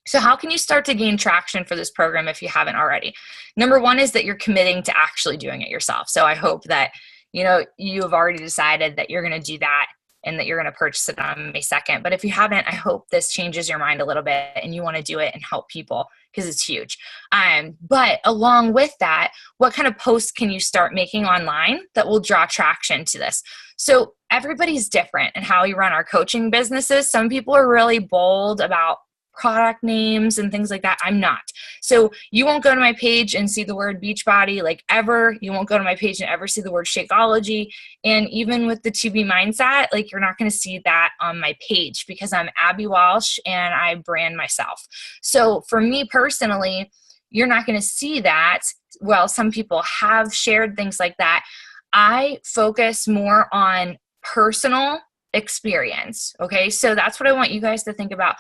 So how can you start to gain traction for this program if you haven't already? Number one is that you're committing to actually doing it yourself. So I hope that, you have already decided that you're going to do that and that you're going to purchase it on May 2nd. But if you haven't, I hope this changes your mind a little bit and you want to do it and help people because it's huge. But along with that, what kind of posts can you start making online that will draw traction to this? So everybody's different in how we run our coaching businesses. Some people are really bold about product names and things like that. I'm not. So you won't go to my page and see the word Beachbody like ever. You won't go to my page and ever see the word Shakeology. And even with the 2B mindset, like you're not going to see that on my page because I'm Abbey Walsh and I brand myself. So for me personally, you're not going to see that. Well, some people have shared things like that. I focus more on personal experience. Okay. So that's what I want you guys to think about.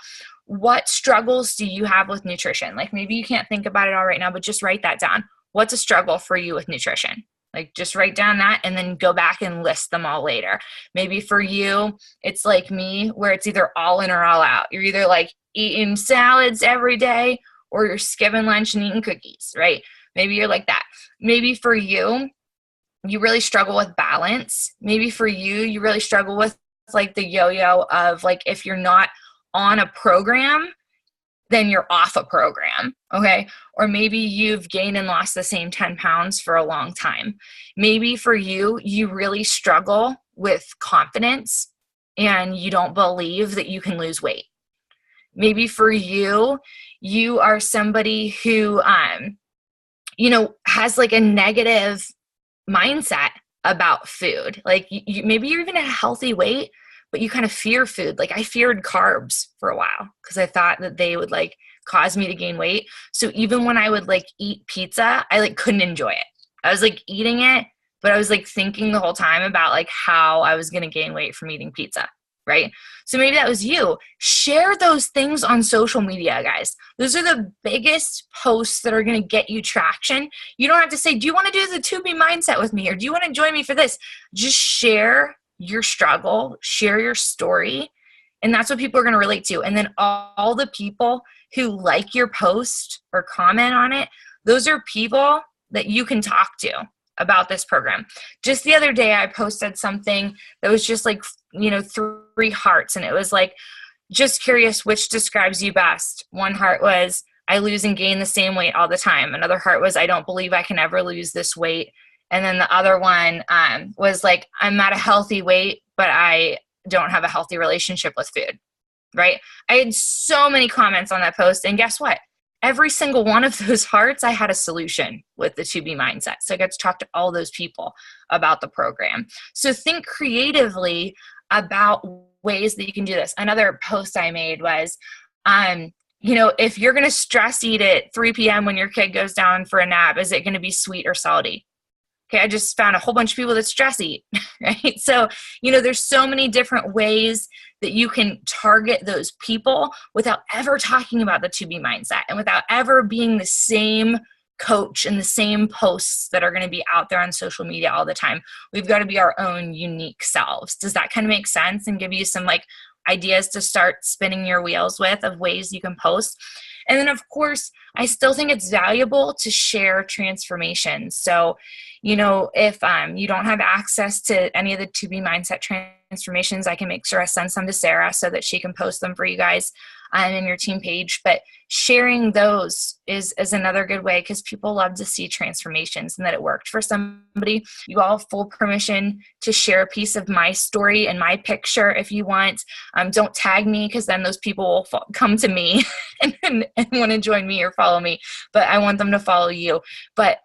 What struggles do you have with nutrition? Like maybe you can't think about it all right now, but just write that down. What's a struggle for you with nutrition? Like just write down that and then go back and list them all later. Maybe for you, it's like me where it's either all in or all out. You're either like eating salads every day or you're skipping lunch and eating cookies, right? Maybe you're like that. Maybe for you, you really struggle with balance. Maybe for you, you really struggle with like the yo-yo of like, if you're not on a program, then you're off a program, okay? Or maybe you've gained and lost the same 10 pounds for a long time. Maybe for you, you really struggle with confidence and you don't believe that you can lose weight. Maybe for you, you are somebody who, has like a negative mindset about food. Like maybe you're even at a healthy weight, but you kind of fear food. Like I feared carbs for a while because I thought that they would like cause me to gain weight. So even when I would like eat pizza, I like couldn't enjoy it. I was like eating it, but I was like thinking the whole time about like how I was going to gain weight from eating pizza. Right? So maybe that was you. Share those things on social media, guys. Those are the biggest posts that are going to get you traction. You don't have to say, do you want to do the 2B mindset with me? Or do you want to join me for this? Just share your struggle, share your story. And that's what people are going to relate to. And then all the people who like your post or comment on it, those are people that you can talk to about this program. Just the other day, I posted something that was just like, 3 hearts. And it was like, just curious, which describes you best? One heart was, I lose and gain the same weight all the time. Another heart was, I don't believe I can ever lose this weight. And then the other one was like, I'm at a healthy weight, but I don't have a healthy relationship with food, right? I had so many comments on that post. And guess what? Every single one of those hearts, I had a solution with the 2B mindset. So I got to talk to all those people about the program. So think creatively about ways that you can do this. Another post I made was, if you're going to stress eat at 3 p.m. when your kid goes down for a nap, is it going to be sweet or salty? Okay, I just found a whole bunch of people that stress eat, right? So, there's so many different ways that you can target those people without ever talking about the 2B mindset and without ever being the same coach and the same posts that are going to be out there on social media all the time. We've got to be our own unique selves. Does that kind of make sense and give you some like ideas to start spinning your wheels with of ways you can post? And then of course, I still think it's valuable to share transformations. So, if you don't have access to any of the 2B mindset transformations, I can make sure I send some to Sarah so that she can post them for you guys in your team page. But sharing those is another good way because people love to see transformations and that it worked for somebody. You all have full permission to share a piece of my story and my picture if you want. Don't tag me because then those people will come to me and want to join me or follow me. But I want them to follow you. But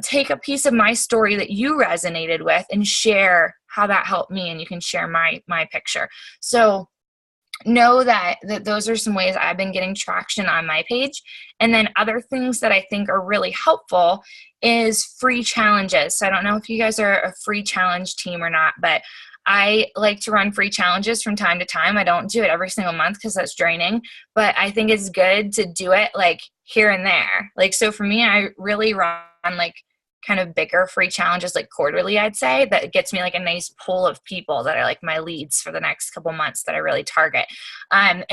take a piece of my story that you resonated with and share how that helped me, and you can share my picture. So know that those are some ways I've been getting traction on my page. And then other things that I think are really helpful is free challenges. So I don't know if you guys are a free challenge team or not, but I like to run free challenges from time to time. I don't do it every single month because that's draining, but I think it's good to do it like here and there. Like, so for me, I really run like kind of bigger free challenges like quarterly, I'd say, that gets me like a nice pool of people that are like my leads for the next couple months that I really target. And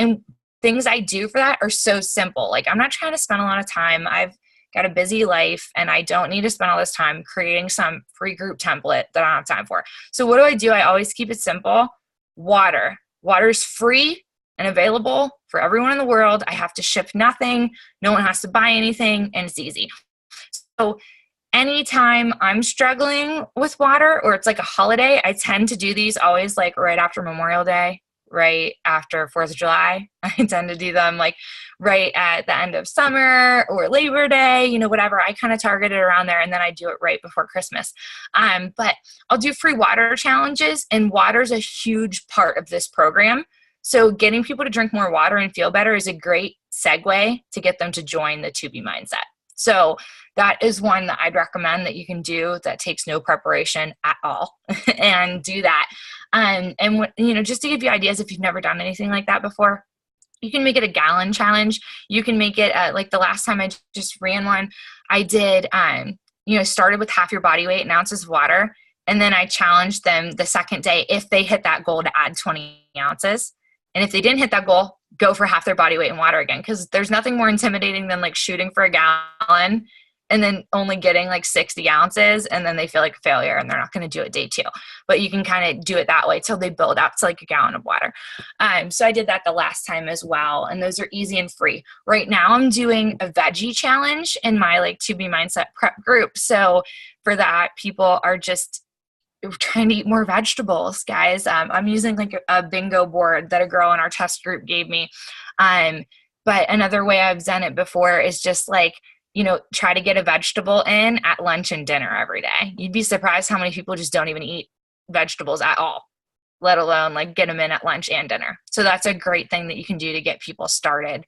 things I do for that are so simple. Like I'm not trying to spend a lot of time. I've got a busy life and I don't need to spend all this time creating some free group template that I don't have time for. So what do? I always keep it simple. Water. Water's free and available for everyone in the world. I have to ship nothing. No one has to buy anything, and it's easy. So anytime I'm struggling with water or it's like a holiday, I tend to do these always like right after Memorial Day, right after 4th of July. I tend to do them like right at the end of summer or Labor Day, whatever. I kind of target it around there, and then I do it right before Christmas. But I'll do free water challenges, and water is a huge part of this program. So getting people to drink more water and feel better is a great segue to get them to join the 2B mindset. So that is one that I'd recommend that you can do that takes no preparation at all and do that. And just to give you ideas, if you've never done anything like that before, you can make it a gallon challenge. You can make it like the last time I just ran one, I did, started with half your body weight in ounces of water. And then I challenged them the second day, if they hit that goal, to add 20 ounces. And if they didn't hit that goal, go for half their body weight in water again. Because there's nothing more intimidating than like shooting for a gallon and then only getting like 60 ounces, and then they feel like a failure and they're not going to do it day 2. But you can kind of do it that way till they build up to like a gallon of water. So I did that the last time as well, and those are easy and free. Right now I'm doing a veggie challenge in my like To Be Mindset prep group. So for that, people are just trying to eat more vegetables, guys. I'm using like a bingo board that a girl in our test group gave me. But another way I've done it before is just like, try to get a vegetable in at lunch and dinner every day. You'd be surprised how many people just don't even eat vegetables at all, let alone like get them in at lunch and dinner. So that's a great thing that you can do to get people started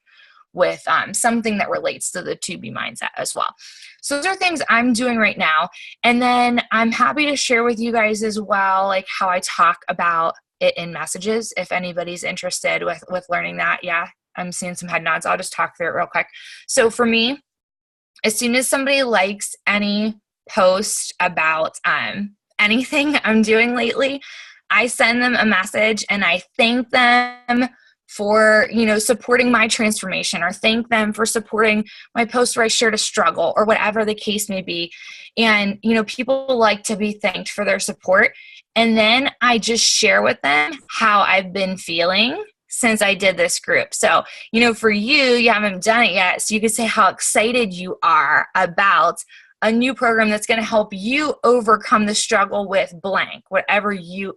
with something that relates to the To Be mindset as well. So those are things I'm doing right now. And then I'm happy to share with you guys as well, like how I talk about it in messages. If anybody's interested with learning that, yeah, I'm seeing some head nods. I'll just talk through it real quick. So for me, as soon as somebody likes any post about anything I'm doing lately, I send them a message and I thank them for, supporting my transformation, or thank them for supporting my post where I shared a struggle, or whatever the case may be. And, people like to be thanked for their support. And then I just share with them how I've been feeling since I did this group. So, for you haven't done it yet. So you could say how excited you are about a new program that's going to help you overcome the struggle with blank, whatever you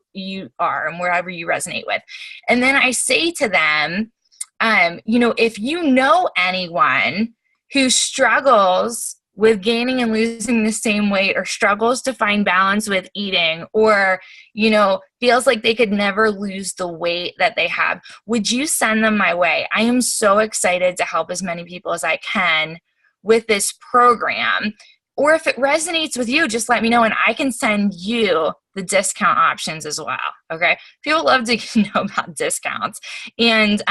are and wherever you resonate with. And then I say to them, if you know anyone who struggles with gaining and losing the same weight, or struggles to find balance with eating, or, feels like they could never lose the weight that they have, would you send them my way? I am so excited to help as many people as I can with this program. Or if it resonates with you, just let me know and I can send you the discount options as well. Okay. People love to know about discounts, and,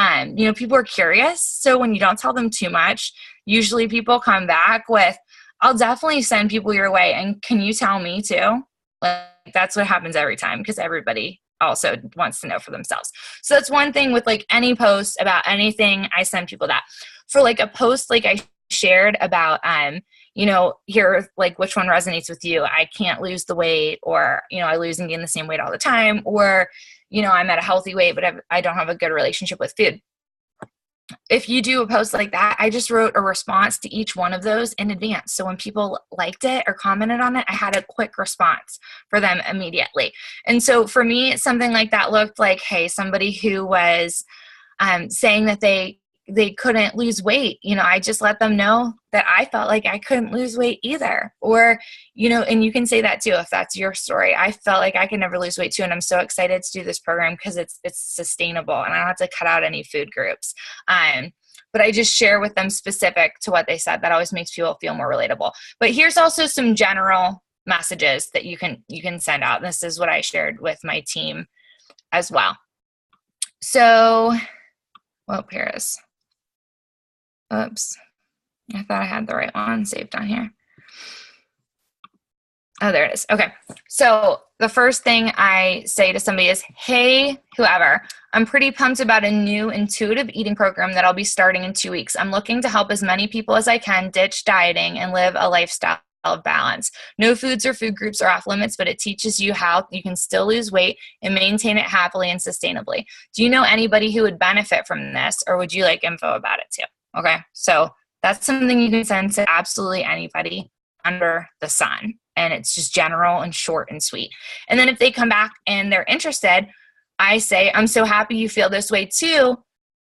people are curious. So when you don't tell them too much, usually people come back with, I'll definitely send people your way. And can you tell me too? Like, that's what happens every time, because everybody also wants to know for themselves. So that's one thing with like any post about anything, I send people that. For like a post like I shared about, here, like which one resonates with you? I can't lose the weight, or, I lose and gain the same weight all the time, or, I'm at a healthy weight, but I don't have a good relationship with food. If you do a post like that, I just wrote a response to each one of those in advance. So when people liked it or commented on it, I had a quick response for them immediately. And so for me, something like that looked like, hey, somebody who was saying that they couldn't lose weight, I just let them know that I felt like I couldn't lose weight either. Or, and you can say that too, if that's your story. I felt like I could never lose weight too. And I'm so excited to do this program because it's sustainable and I don't have to cut out any food groups. But I just share with them specific to what they said. That always makes people feel more relatable. But here's also some general messages that you can send out. This is what I shared with my team as well. So, here it is. Oops. I thought I had the right one saved on here. Oh, there it is. Okay. So the first thing I say to somebody is, hey, whoever, I'm pretty pumped about a new intuitive eating program that I'll be starting in 2 weeks. I'm looking to help as many people as I can ditch dieting and live a lifestyle of balance. No foods or food groups are off limits, but it teaches you how you can still lose weight and maintain it happily and sustainably. Do you know anybody who would benefit from this, or would you like info about it too? Okay, so that's something you can send to absolutely anybody under the sun. And it's just general and short and sweet. And then if they come back and they're interested, I say, I'm so happy you feel this way too.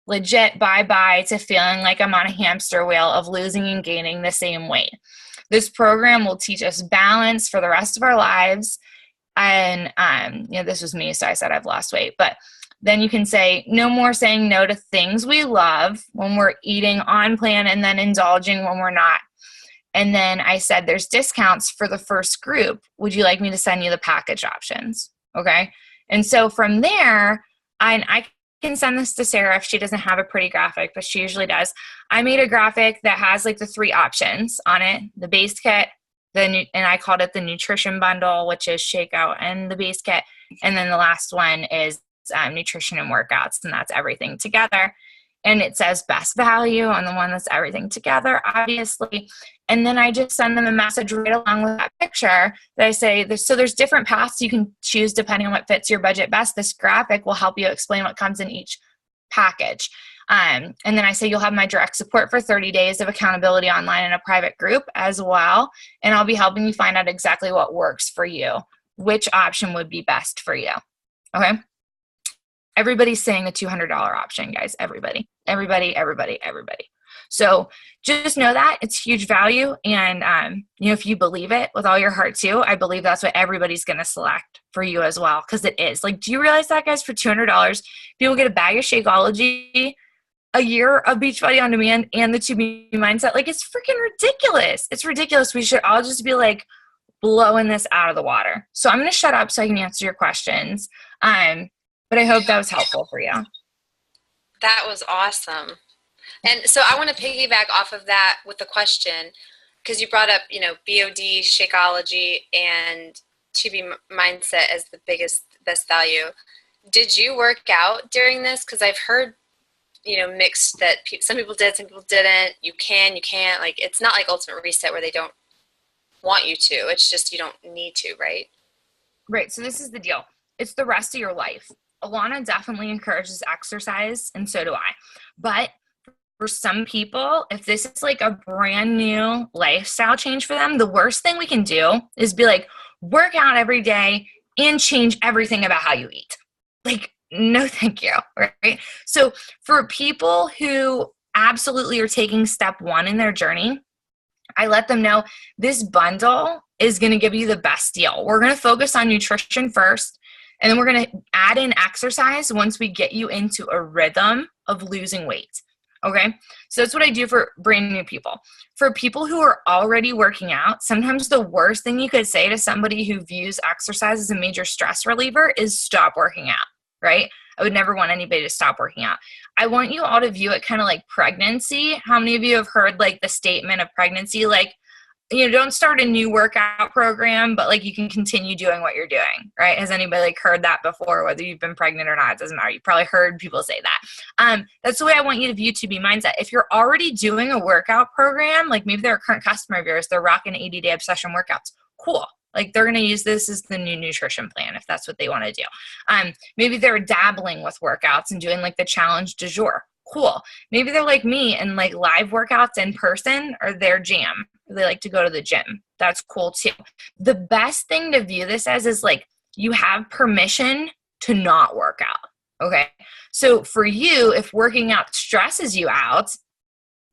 Legit bye-bye to feeling like I'm on a hamster wheel of losing and gaining the same weight. This program will teach us balance for the rest of our lives. And, this was me, so I said I've lost weight. But then you can say, no more saying no to things we love when we're eating on plan and then indulging when we're not. And then I said, there's discounts for the first group. Would you like me to send you the package options? Okay. And so from there, I can send this to Sarah if she doesn't have a pretty graphic, but she usually does. I made a graphic that has like the 3 options on it: the base kit, and I called it the nutrition bundle, which is shakeout and the base kit. And then the last one is nutrition and workouts, and that's everything together. and it says best value on the one that's everything together, obviously. And then I just send them a message right along with that picture that I say, there's different paths you can choose depending on what fits your budget best. This graphic will help you explain what comes in each package. And then I say you'll have my direct support for 30 days of accountability online in a private group as well. And I'll be helping you find out exactly what works for you, which option would be best for you. Okay. Everybody's saying the $200 option, guys. Everybody. So just know that it's huge value. And, if you believe it with all your heart too, I believe that's what everybody's going to select for you as well. Cause it is like, do you realize that, guys, for $200, people get a bag of Shakeology, a year of Beachbody On Demand, and the 2B mindset? Like, it's freaking ridiculous. It's ridiculous. We should all just be like blowing this out of the water. So I'm going to shut up so I can answer your questions. But I hope that was helpful for you. That was awesome. And so I want to piggyback off of that with the question, because you brought up, BOD, Shakeology, and 2B mindset as the best value. Did you work out during this? Because I've heard, mixed that some people did, some people didn't. You can, you can't. Like, it's not like Ultimate Reset where they don't want you to. It's just you don't need to, right? Right. So this is the deal. It's the rest of your life. Alana definitely encourages exercise, and so do I. But for some people, if this is like a brand new lifestyle change for them, the worst thing we can do is be like, work out every day and change everything about how you eat. Like, no, thank you. Right? So for people who absolutely are taking step one in their journey, I let them know this bundle is going to give you the best deal. We're going to focus on nutrition first, and then we're going to add in exercise once we get you into a rhythm of losing weight. Okay. So that's what I do for brand new people. For people who are already working out, sometimes the worst thing you could say to somebody who views exercise as a major stress reliever is stop working out, right? I would never want anybody to stop working out. I want you all to view it kind of like pregnancy. How many of you have heard like the statement of pregnancy? Like, don't start a new workout program, but like you can continue doing what you're doing, right? Has anybody like heard that before, whether you've been pregnant or not? It doesn't matter. You probably heard people say that. That's the way I want you to view 2B mindset. If you're already doing a workout program, like maybe they're a current customer of yours, they're rocking 80-day obsession workouts. Cool. Like they're going to use this as the new nutrition plan if that's what they want to do. Maybe they're dabbling with workouts and doing like the challenge du jour. Cool. Maybe they're like me and like live workouts in person are their jam. They like to go to the gym. That's cool too. The best thing to view this as is like you have permission to not work out. Okay. So for you, if working out stresses you out,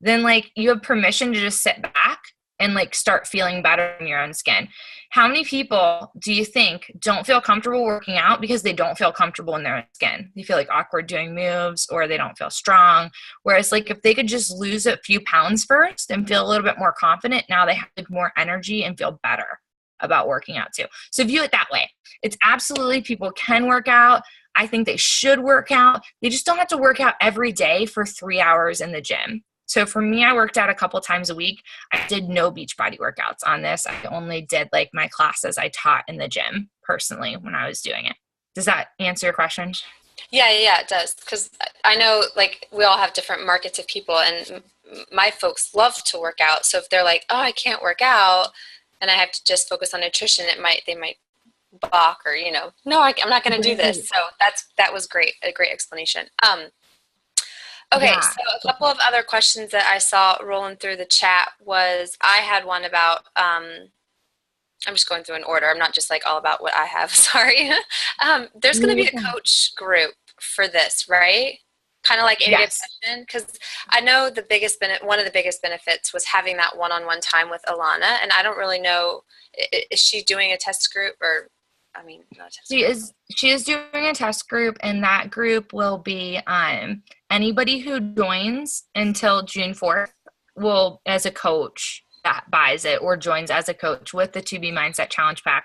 then like you have permission to just sit back and like start feeling better in your own skin. How many people do you think don't feel comfortable working out because they don't feel comfortable in their own skin? They feel like awkward doing moves or they don't feel strong. Whereas like if they could just lose a few pounds first and feel a little bit more confident, now they have like more energy and feel better about working out too. So view it that way. It's absolutely people can work out. I think they should work out. They just don't have to work out every day for 3 hours in the gym. So for me, I worked out a couple times a week. I did no Beachbody workouts on this. I only did like my classes I taught in the gym personally when I was doing it. Does that answer your question? Yeah, it does. Because I know like we all have different markets of people, and my folks love to work out. So if they're like, oh, I can't work out and I have to just focus on nutrition, they might balk or, no, I'm not going to do this. So that was great. A great explanation. Okay, Yeah. so a couple of other questions that I saw rolling through the chat was, I had one about, I'm just going through an order. I'm not just like all about what I have, sorry. There's going to be a coach group for this, right? Kind of like 80-day obsession, because I know one of the biggest benefits was having that one-on-one time with Alana, and I don't really know, is she doing a test group or? Not a test group. She is doing a test group, and that group will be anybody who joins until June 4th will, as a coach that buys it or joins as a coach with the 2B Mindset Challenge Pack,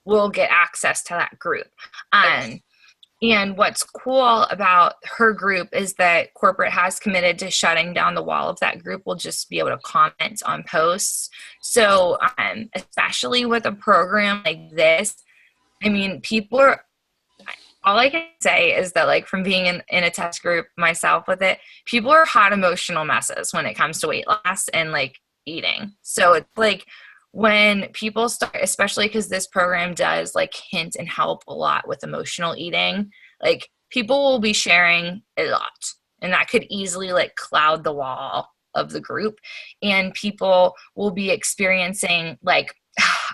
will get access to that group. And what's cool about her group is that corporate has committed to shutting down the wall of that group. We'll just be able to comment on posts. So especially with a program like this, people all I can say is that, like, from being in a test group myself with it, people are hot emotional messes when it comes to weight loss and like eating. So it's like when people start, especially because this program does like hint and help a lot with emotional eating, like people will be sharing a lot, and that could easily like cloud the wall of the group, and people will be experiencing like,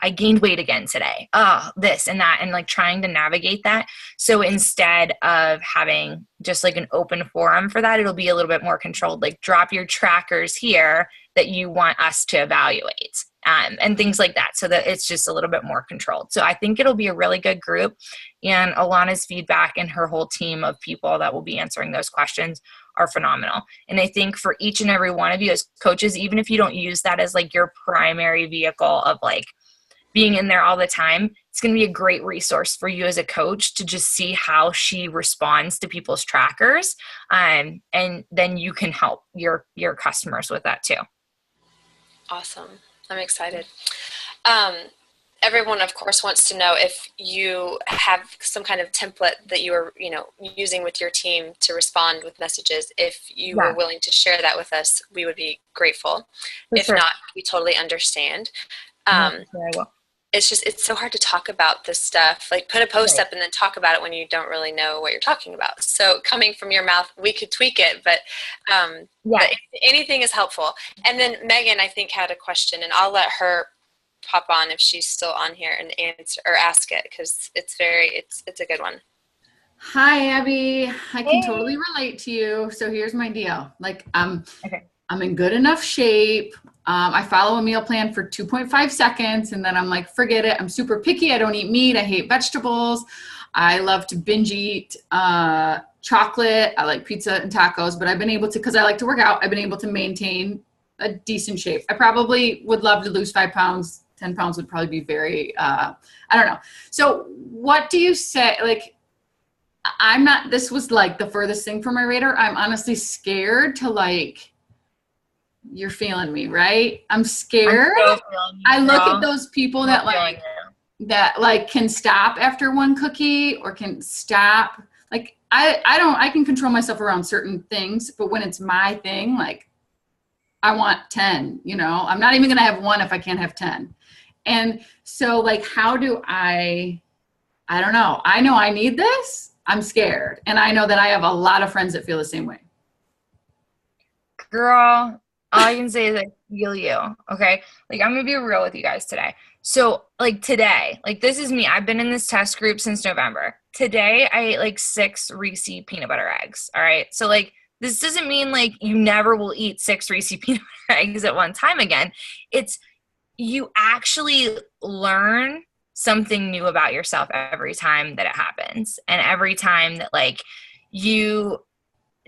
I gained weight again today. Oh, this and that, and like trying to navigate that. So instead of having just like an open forum for that, it'll be a little bit more controlled. Like, drop your trackers here that you want us to evaluate, and things like that, so that it's just a little bit more controlled. So I think it'll be a really good group. And Alana's feedback and her whole team of people that will be answering those questions are phenomenal. And I think for each and every one of you as coaches, even if you don't use that as like your primary vehicle of like being in there all the time, it's going to be a great resource for you as a coach to just see how she responds to people's trackers. And then you can help your customers with that too. Awesome. I'm excited. Everyone, of course, wants to know if you have some kind of template that you are, using with your team to respond with messages. If you were willing to share that with us, we would be grateful. If not, we totally understand. It's so hard to talk about this stuff, like put a post up and then talk about it when you don't really know what you're talking about. So coming from your mouth, we could tweak it, but anything is helpful. And then Megan, I think, had a question, and I'll let her pop on if she's still on here and answer or ask it, because it's a good one. Hi, Abby. I can totally relate to you. So here's my deal. Like, I'm in good enough shape. I follow a meal plan for 2.5 seconds, and then I'm like, forget it. I'm super picky. I don't eat meat. I hate vegetables. I love to binge eat chocolate. I like pizza and tacos, but I've been able to, because I like to work out, I've been able to maintain a decent shape. I probably would love to lose 5 pounds. 10 pounds would probably be very, I don't know. So what do you say? Like, this was like the furthest thing from my radar. I'm honestly scared to like, you're feeling me, right? I'm scared. I look at those people that like can stop after one cookie or can stop. Like, I can control myself around certain things, but when it's my thing, like, I want 10, I'm not even going to have one if I can't have 10. And so like, how do I don't know. I know I need this. I'm scared. And I know that I have a lot of friends that feel the same way. Girl, all I can say is I feel you. Okay. Like, I'm going to be real with you guys today. So like today, like this is me. I've been in this test group since November. Today I ate like 6 Reese peanut butter eggs. All right. So like, this doesn't mean like you never will eat 6 Reese peanut butter eggs at one time again. It's, you actually learn something new about yourself every time that it happens. And every time that like you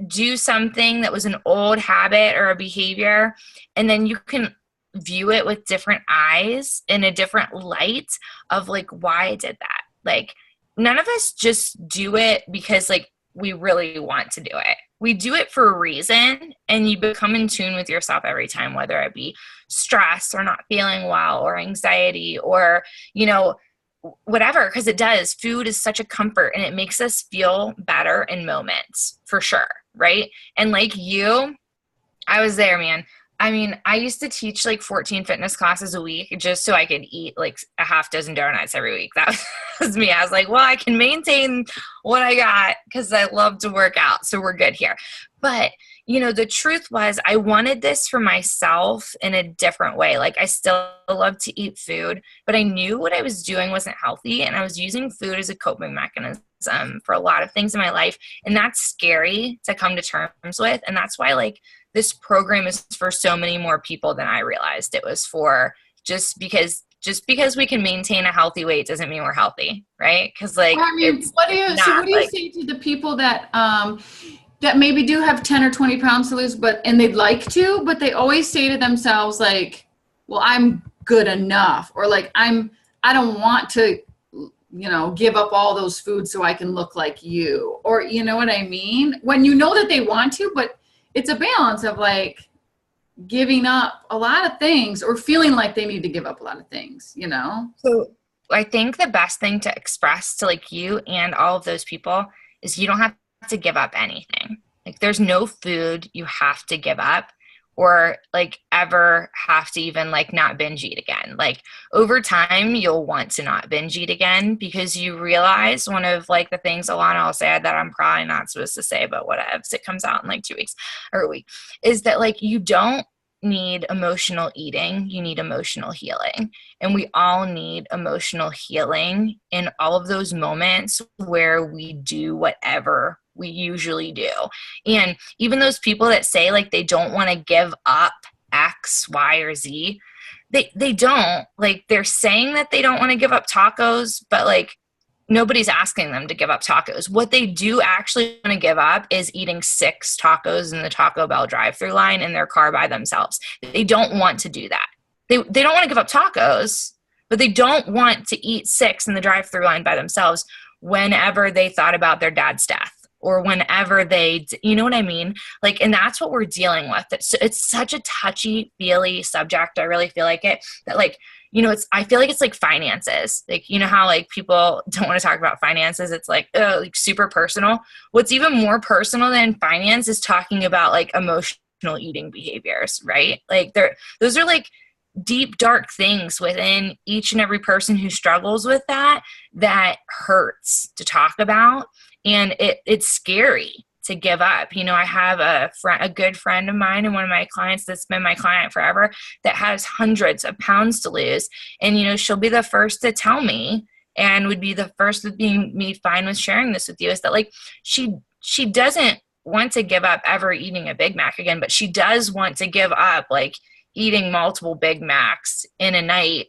do something that was an old habit or a behavior, and then you can view it with different eyes in a different light of like why I did that. Like, none of us just do it because like we really want to do it. We do it for a reason, and you become in tune with yourself every time, whether it be stress or not feeling well or anxiety or, whatever, because it does. Food is such a comfort, and it makes us feel better in moments for sure, right? And like you, I was there, man. I mean, I used to teach like 14 fitness classes a week just so I could eat like a half dozen donuts every week. That was me. I was like, well, I can maintain what I got because I love to work out. So we're good here. But, the truth was I wanted this for myself in a different way. Like, I still love to eat food, but I knew what I was doing wasn't healthy. And I was using food as a coping mechanism for a lot of things in my life. And that's scary to come to terms with. And that's why like this program is for so many more people than I realized it was for. Just because we can maintain a healthy weight doesn't mean we're healthy, right? Because like, what do you say to the people that that maybe do have 10 or 20 pounds to lose, and they'd like to, but they always say to themselves like, well, I'm good enough, or like I don't want to, give up all those foods so I can look like you, or you know what I mean? When you know that they want to, but it's a balance of like giving up a lot of things or feeling like they need to give up a lot of things, So I think the best thing to express to like you and all of those people is you don't have to give up anything. Like there's no food you have to give up or like ever have to even like not binge eat again. Like over time, you'll want to not binge eat again because you realize one of like the things Alana will say that I'm probably not supposed to say, but whatever, it comes out in like 2 weeks or a week, is that like you don't need emotional eating, you need emotional healing. And we all need emotional healing in all of those moments where we do whatever we usually do. And even those people that say like they don't want to give up X, Y, or Z, they don't. Like they're saying that they don't want to give up tacos, but like nobody's asking them to give up tacos. What they do actually want to give up is eating 6 tacos in the Taco Bell drive-through line in their car by themselves. They don't want to do that. They don't want to give up tacos, but they don't want to eat 6 in the drive-through line by themselves whenever they thought about their dad's death or whenever they, you know what I mean? Like, and that's what we're dealing with. It's such a touchy-feely subject. I really feel like it, that like, you know, I feel like it's like finances. Like, you know how like people don't want to talk about finances. It's like, oh, like super personal. What's even more personal than finance is talking about like emotional eating behaviors, right? Like those are like deep, dark things within each and every person who struggles with that hurts to talk about. And it's scary to give up. You know, I have a good friend of mine and one of my clients that's been my client forever that has hundreds of pounds to lose. And, you know, she'll be the first to tell me and would be the first with being me fine with sharing this with you is that like, she doesn't want to give up ever eating a Big Mac again, but she does want to give up like eating multiple Big Macs in a night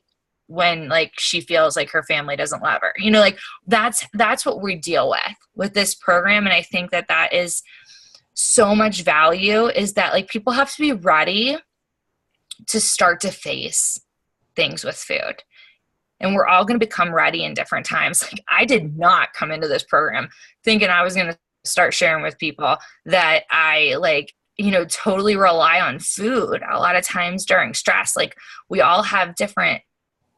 when like she feels like her family doesn't love her, you know, like that's what we deal with this program. And I think that is so much value is that like people have to be ready to start to face things with food. And we're all going to become ready in different times. Like I did not come into this program thinking I was going to start sharing with people that I like, you know, totally rely on food a lot of times during stress. Like we all have different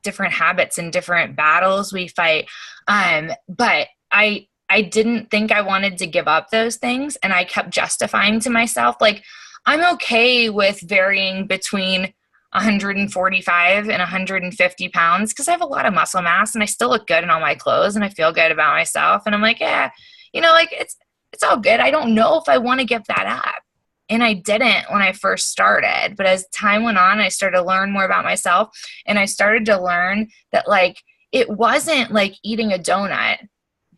habits and different battles we fight. But I didn't think I wanted to give up those things. And I kept justifying to myself, like, I'm okay with varying between 145 and 150 pounds because I have a lot of muscle mass and I still look good in all my clothes and I feel good about myself. And I'm like, yeah, you know, like it's all good. I don't know if I want to give that up. And I didn't when I first started. But as time went on, I started to learn more about myself. And I started to learn that like, it wasn't like eating a donut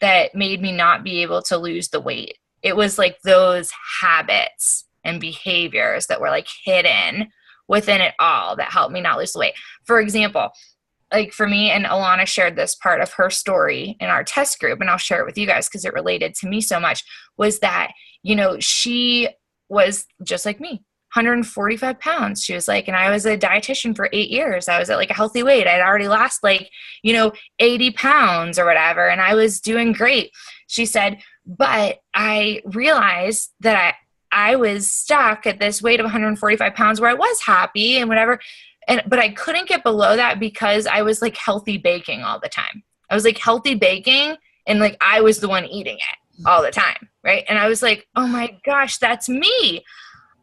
that made me not be able to lose the weight. It was like those habits and behaviors that were like hidden within it all that helped me not lose the weight. For example, like for me, and Alana shared this part of her story in our test group, and I'll share it with you guys because it related to me so much, was that, you know, she was just like me, 145 pounds. She was like, and I was a dietitian for 8 years. I was at like a healthy weight. I'd already lost like, you know, 80 pounds or whatever. And I was doing great. She said, but I realized that I was stuck at this weight of 145 pounds where I was happy and whatever. But I couldn't get below that because I was like healthy baking all the time. I was like healthy baking and like I was the one eating it all the time, right? And I was like, oh my gosh, that's me.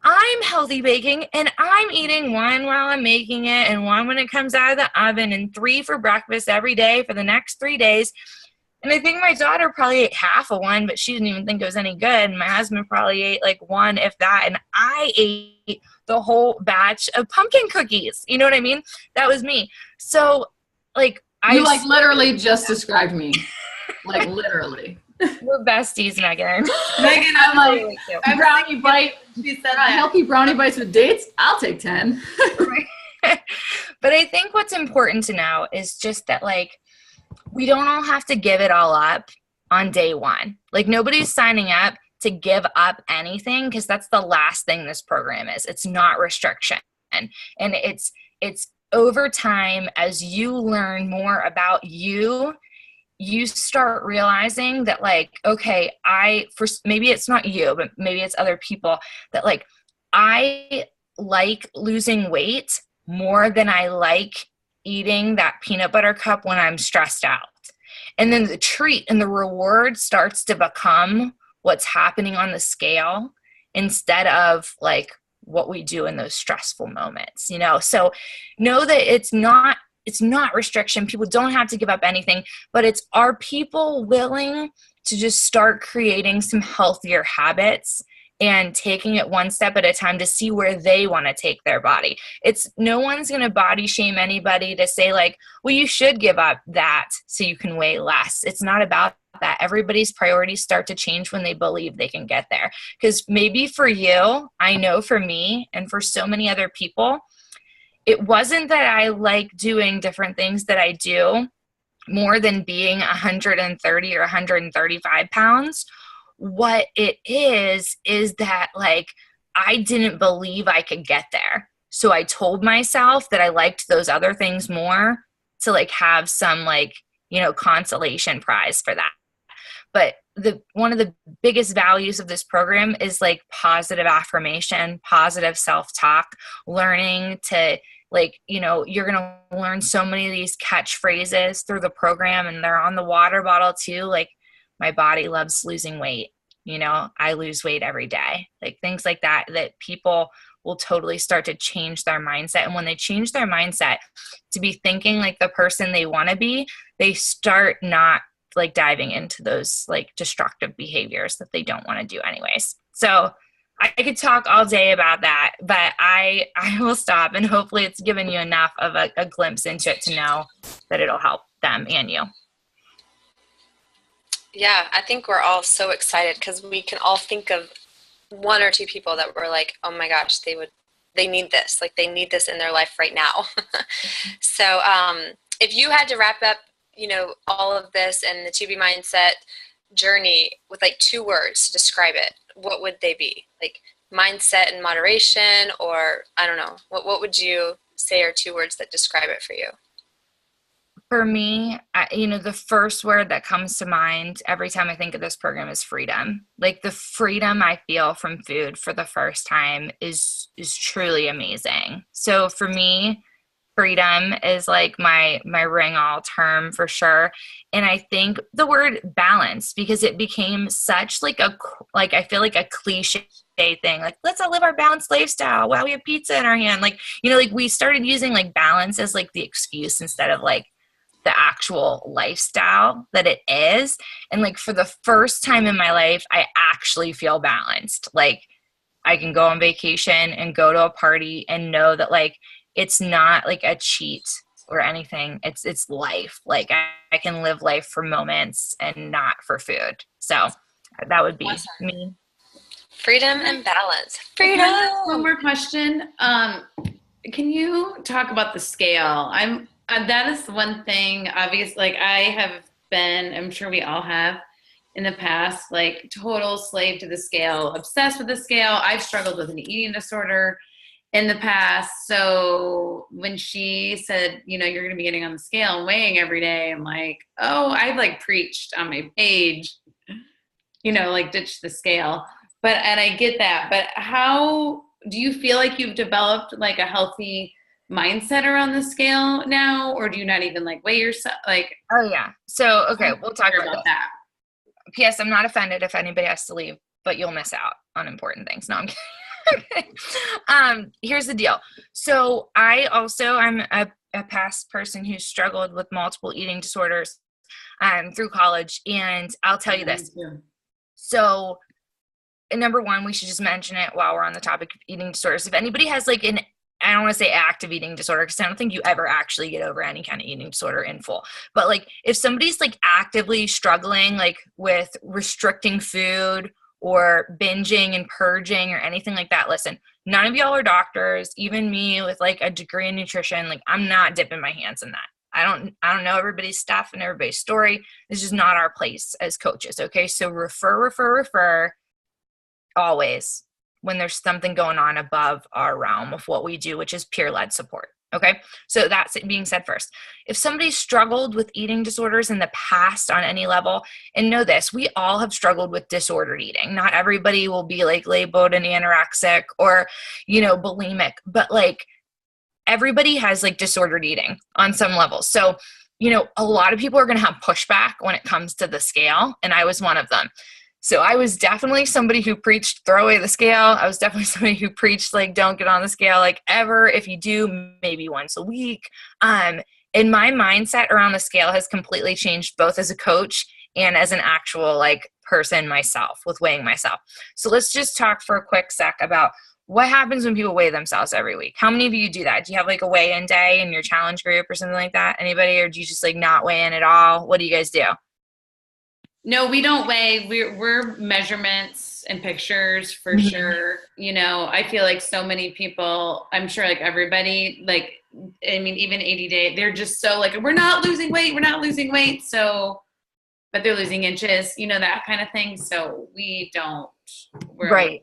I'm healthy baking and I'm eating 1 while I'm making it and 1 when it comes out of the oven and 3 for breakfast every day for the next 3 days. And I think my daughter probably ate half of 1, but she didn't even think it was any good. And my husband probably ate like 1, if that. And I ate the whole batch of pumpkin cookies. You know what I mean? That was me. So like, you like literally just described me. Like literally. We're besties, Megan. Megan, I'm like, a brownie bite. She said, I help you brownie bites with dates. I'll take 10. But I think what's important to know is just that, like, we don't all have to give it all up on day 1. Like, nobody's signing up to give up anything because that's the last thing this program is. It's not restriction. And it's over time as you learn more about you start realizing that like, okay, maybe it's not you, but maybe it's other people that like, I like losing weight more than I like eating that peanut butter cup when I'm stressed out. And then the treat and the reward starts to become what's happening on the scale instead of like what we do in those stressful moments, So know that it's not restriction. People don't have to give up anything, but it's, are people willing to just start creating some healthier habits and taking it one step at a time to see where they want to take their body? It's, no one's going to body shame anybody to say like, well, you should give up that so you can weigh less. It's not about that. Everybody's priorities start to change when they believe they can get there. Because maybe for you, I know for me and for so many other people, it wasn't that I like doing different things that I do more than being 130 or 135 pounds. What it is that like, I didn't believe I could get there. So I told myself that I liked those other things more to like have some like, consolation prize for that. But one of the biggest values of this program is like positive affirmation, positive self-talk, learning to like, you're going to learn so many of these catchphrases through the program, and they're on the water bottle too. Like, my body loves losing weight. I lose weight every day. Like things like that people will totally start to change their mindset. And when they change their mindset to be thinking like the person they want to be, they start not like diving into those like destructive behaviors that they don't want to do anyways. So I could talk all day about that, but I will stop, and hopefully it's given you enough of a glimpse into it to know that it'll help them and you. Yeah, I think we're all so excited because we can all think of one or two people that were like, oh my gosh, they need this. Like they need this in their life right now. So if you had to wrap up, all of this and the 2B mindset journey with like 2 words to describe it, what would they be? Like mindset and moderation, or I don't know. What would you say are 2 words that describe it for you? For me, the first word that comes to mind every time I think of this program is freedom. Like the freedom I feel from food for the first time is truly amazing. So for me, freedom is like my ring all term for sure. And I think the word balance, because it became such like I feel like a cliche thing. Like, let's all live our balanced lifestyle while we have pizza in our hand. Like, like we started using like balance as like the excuse instead of like the actual lifestyle that it is. And like for the first time in my life, I actually feel balanced. Like I can go on vacation and go to a party and know that like it's not like a cheat or anything. It's life. Like I can live life for moments and not for food. So that would be me. Freedom and balance. Freedom. One more question. Can you talk about the scale? That is one thing, obviously, like I have been, I'm sure we all have in the past, like total slave to the scale, obsessed with the scale. I've struggled with an eating disorder in the past. So when she said, you're going to be getting on the scale and weighing every day, I'm like, oh, I've like preached on my page, like ditch the scale. And I get that. But how do you feel like you've developed like a healthy mindset around the scale now, or do you not even like weigh yourself? Like, oh yeah. So okay, we'll talk about that. P.S. I'm not offended if anybody has to leave, but you'll miss out on important things. No, I'm kidding. Okay. Here's the deal. So I'm a past person who struggled with multiple eating disorders through college, and I'll tell you this. So number one, we should just mention it while we're on the topic of eating disorders. If anybody has like I don't want to say active eating disorder, because I don't think you ever actually get over any kind of eating disorder in full. But like if somebody's like actively struggling like with restricting food or binging and purging or anything like that, listen, none of y'all are doctors. Even me with like a degree in nutrition, like I'm not dipping my hands in that. I don't know everybody's stuff and everybody's story. This is not our place as coaches. Okay. So refer always when there's something going on above our realm of what we do, which is peer-led support. Okay. So that's it being said first. If somebody struggled with eating disorders in the past on any level, and know this, we all have struggled with disordered eating. Not everybody will be like labeled an anorexic or, bulimic, but like everybody has like disordered eating on some level. So, you know, a lot of people are going to have pushback when it comes to the scale. And I was one of them. So I was definitely somebody who preached throw away the scale. I was definitely somebody who preached like don't get on the scale like ever. If you do, maybe once a week. And my mindset around the scale has completely changed, both as a coach and as an actual like person myself with weighing myself. So let's just talk for a quick sec about what happens when people weigh themselves every week. How many of you do that? Do you have like a weigh-in day in your challenge group or something like that? Anybody? Or do you just like not weigh in at all? What do you guys do? No, we don't weigh. We're measurements and pictures for sure. You know, I feel like so many people, I'm sure like everybody, like, I mean, even 80 day, they're just so like, we're not losing weight. We're not losing weight. So, but they're losing inches, you know, that kind of thing. So we don't. Right.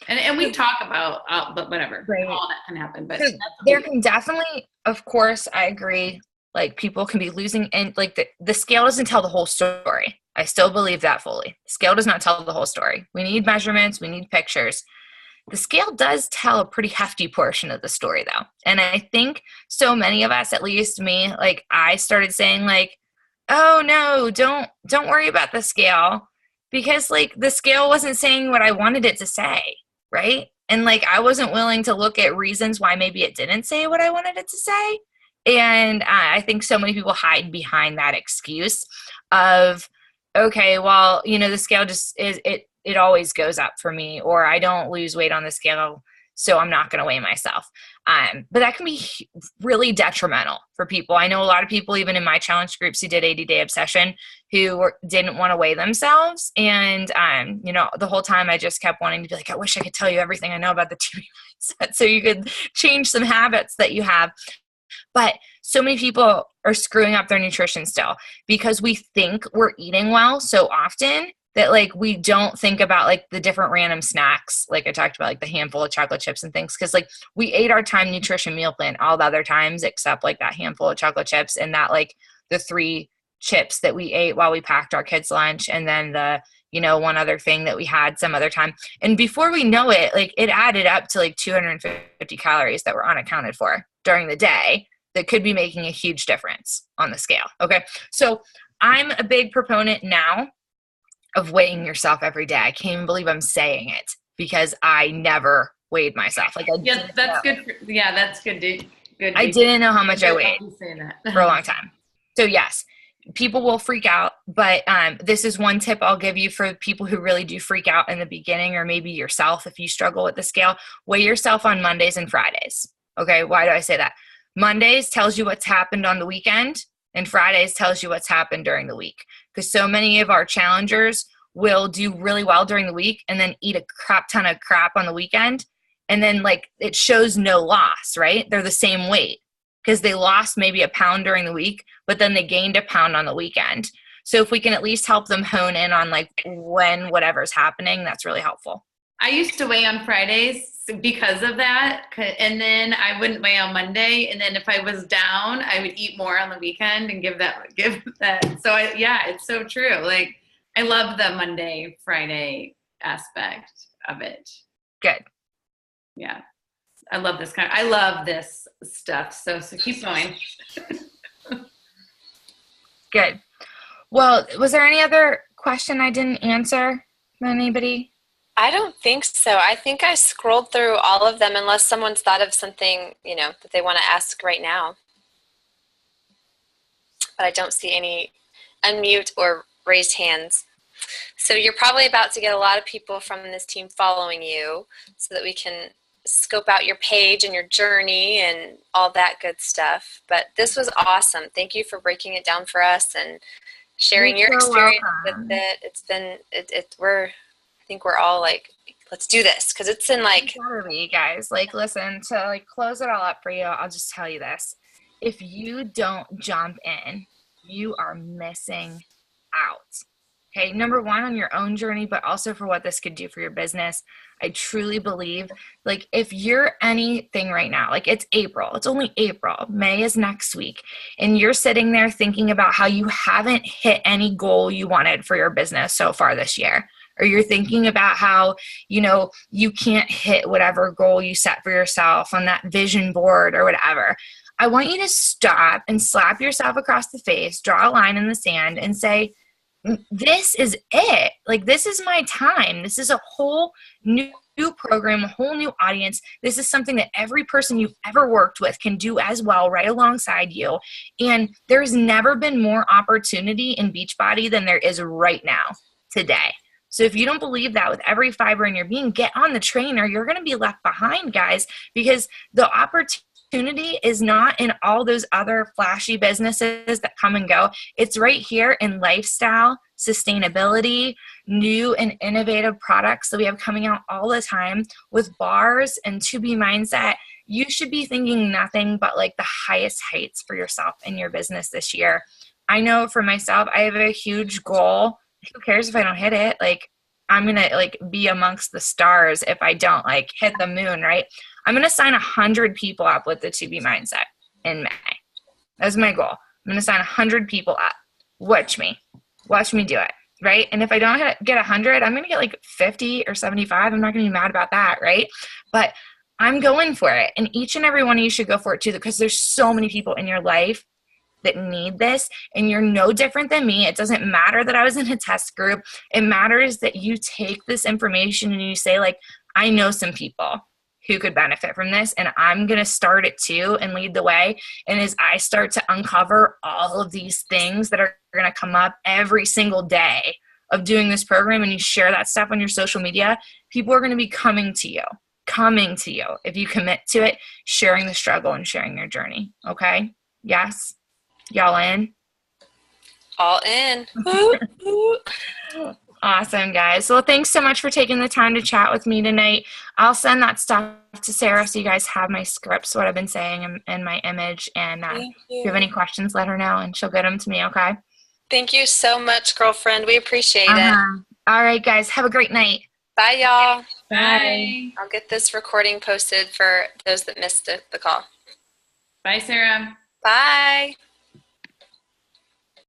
And we talk about, but whatever, right. All that can happen. But there can definitely, of course, I agree. Like people can be losing, and like the scale doesn't tell the whole story. I still believe that fully. Scale does not tell the whole story. We need measurements. We need pictures. The scale does tell a pretty hefty portion of the story though. And I think so many of us, at least me, like I started saying like, oh no, don't worry about the scale, because like the scale wasn't saying what I wanted it to say. Right. And like, I wasn't willing to look at reasons why maybe it didn't say what I wanted it to say. And I think so many people hide behind that excuse of, okay, well, you know, the scale just is, it always goes up for me, or I don't lose weight on the scale, so I'm not going to weigh myself. But that can be really detrimental for people. I know a lot of people, even in my challenge groups who did 80-day obsession, who didn't want to weigh themselves. And, you know, the whole time I just kept wanting to be like, I wish I could tell you everything I know about the TV mindset so you could change some habits that you have. But so many people are screwing up their nutrition still because we think we're eating well so often that like we don't think about like the different random snacks. Like I talked about like the handful of chocolate chips and things, because like we ate our time nutrition meal plan all the other times except like that handful of chocolate chips and that like the 3 chips that we ate while we packed our kids' lunch, and then the, you know, one other thing that we had some other time. And before we know it, like it added up to like 250 calories that were unaccounted for during the day that could be making a huge difference on the scale. Okay. So I'm a big proponent now of weighing yourself every day. I can't even believe I'm saying it because I never weighed myself. Like that's good. That's good. Good. I didn't know how much I weighed for a long time. So yes, people will freak out, but this is one tip I'll give you for people who really do freak out in the beginning, or maybe yourself if you struggle with the scale. Weigh yourself on Mondays and Fridays. Okay. Why do I say that? Mondays tells you what's happened on the weekend, and Fridays tells you what's happened during the week. Because so many of our challengers will do really well during the week and then eat a crap ton of crap on the weekend. And then like it shows no loss, right? They're the same weight because they lost maybe a pound during the week, but then they gained a pound on the weekend. So if we can at least help them hone in on like when whatever's happening, that's really helpful. I used to weigh on Fridays because of that. And then I wouldn't weigh on Monday. And then if I was down, I would eat more on the weekend and give that. So it's so true. Like I love the Monday, Friday aspect of it. Good. Yeah. I love this stuff. So keep going. Good. Well, was there any other question I didn't answer from anybody? I don't think so. I think I scrolled through all of them unless someone's thought of something, you know, that they want to ask right now. But I don't see any unmute or raised hands. So you're probably about to get a lot of people from this team following you so that we can scope out your page and your journey and all that good stuff. But this was awesome. Thank you for breaking it down for us and sharing your experience with it. It's been, I think we're all like, let's do this because it's in like. You guys, like, listen, to like close it all up for you, I'll just tell you this. If you don't jump in, you are missing out. Okay, number one, on your own journey, but also for what this could do for your business. I truly believe, like, if you're anything right now, like it's April, it's only April, May is next week, and you're sitting there thinking about how you haven't hit any goal you wanted for your business so far this year, or you're thinking about how, you know, you can't hit whatever goal you set for yourself on that vision board or whatever, I want you to stop and slap yourself across the face, draw a line in the sand and say, this is it. Like, this is my time. This is a whole new program, a whole new audience. This is something that every person you've ever worked with can do as well, right alongside you. And there's never been more opportunity in Beachbody than there is right now, today. So if you don't believe that with every fiber in your being, get on the train or you're going to be left behind, guys, because the opportunity is not in all those other flashy businesses that come and go. It's right here in lifestyle, sustainability, new and innovative products that we have coming out all the time with bars and to be mindset. You should be thinking nothing but like the highest heights for yourself in your business this year. I know for myself, I have a huge goal. Who cares if I don't hit it? Like, I'm going to like be amongst the stars if I don't like hit the moon, right? I'm going to sign 100 people up with the To Be Mindset in May. That's my goal. I'm going to sign 100 people up. Watch me do it, right? And if I don't get 100, I'm going to get like 50 or 75. I'm not going to be mad about that, right? But I'm going for it. And each and every one of you should go for it too, because there's so many people in your life that need this, and you're no different than me. It doesn't matter that I was in a test group. It matters that you take this information and you say, like, I know some people who could benefit from this, and I'm going to start it too and lead the way. And as I start to uncover all of these things that are going to come up every single day of doing this program, and you share that stuff on your social media, people are going to be coming to you if you commit to it, sharing the struggle and sharing your journey. Okay? Yes? Y'all in? All in. Awesome, guys. Well, thanks so much for taking the time to chat with me tonight. I'll send that stuff to Sarah so you guys have my scripts, what I've been saying, and my image. And if you have any questions, let her know, and she'll get them to me, okay? Thank you so much, girlfriend. We appreciate it. All right, guys. Have a great night. Bye, y'all. Bye. I'll get this recording posted for those that missed the call. Bye, Sarah. Bye.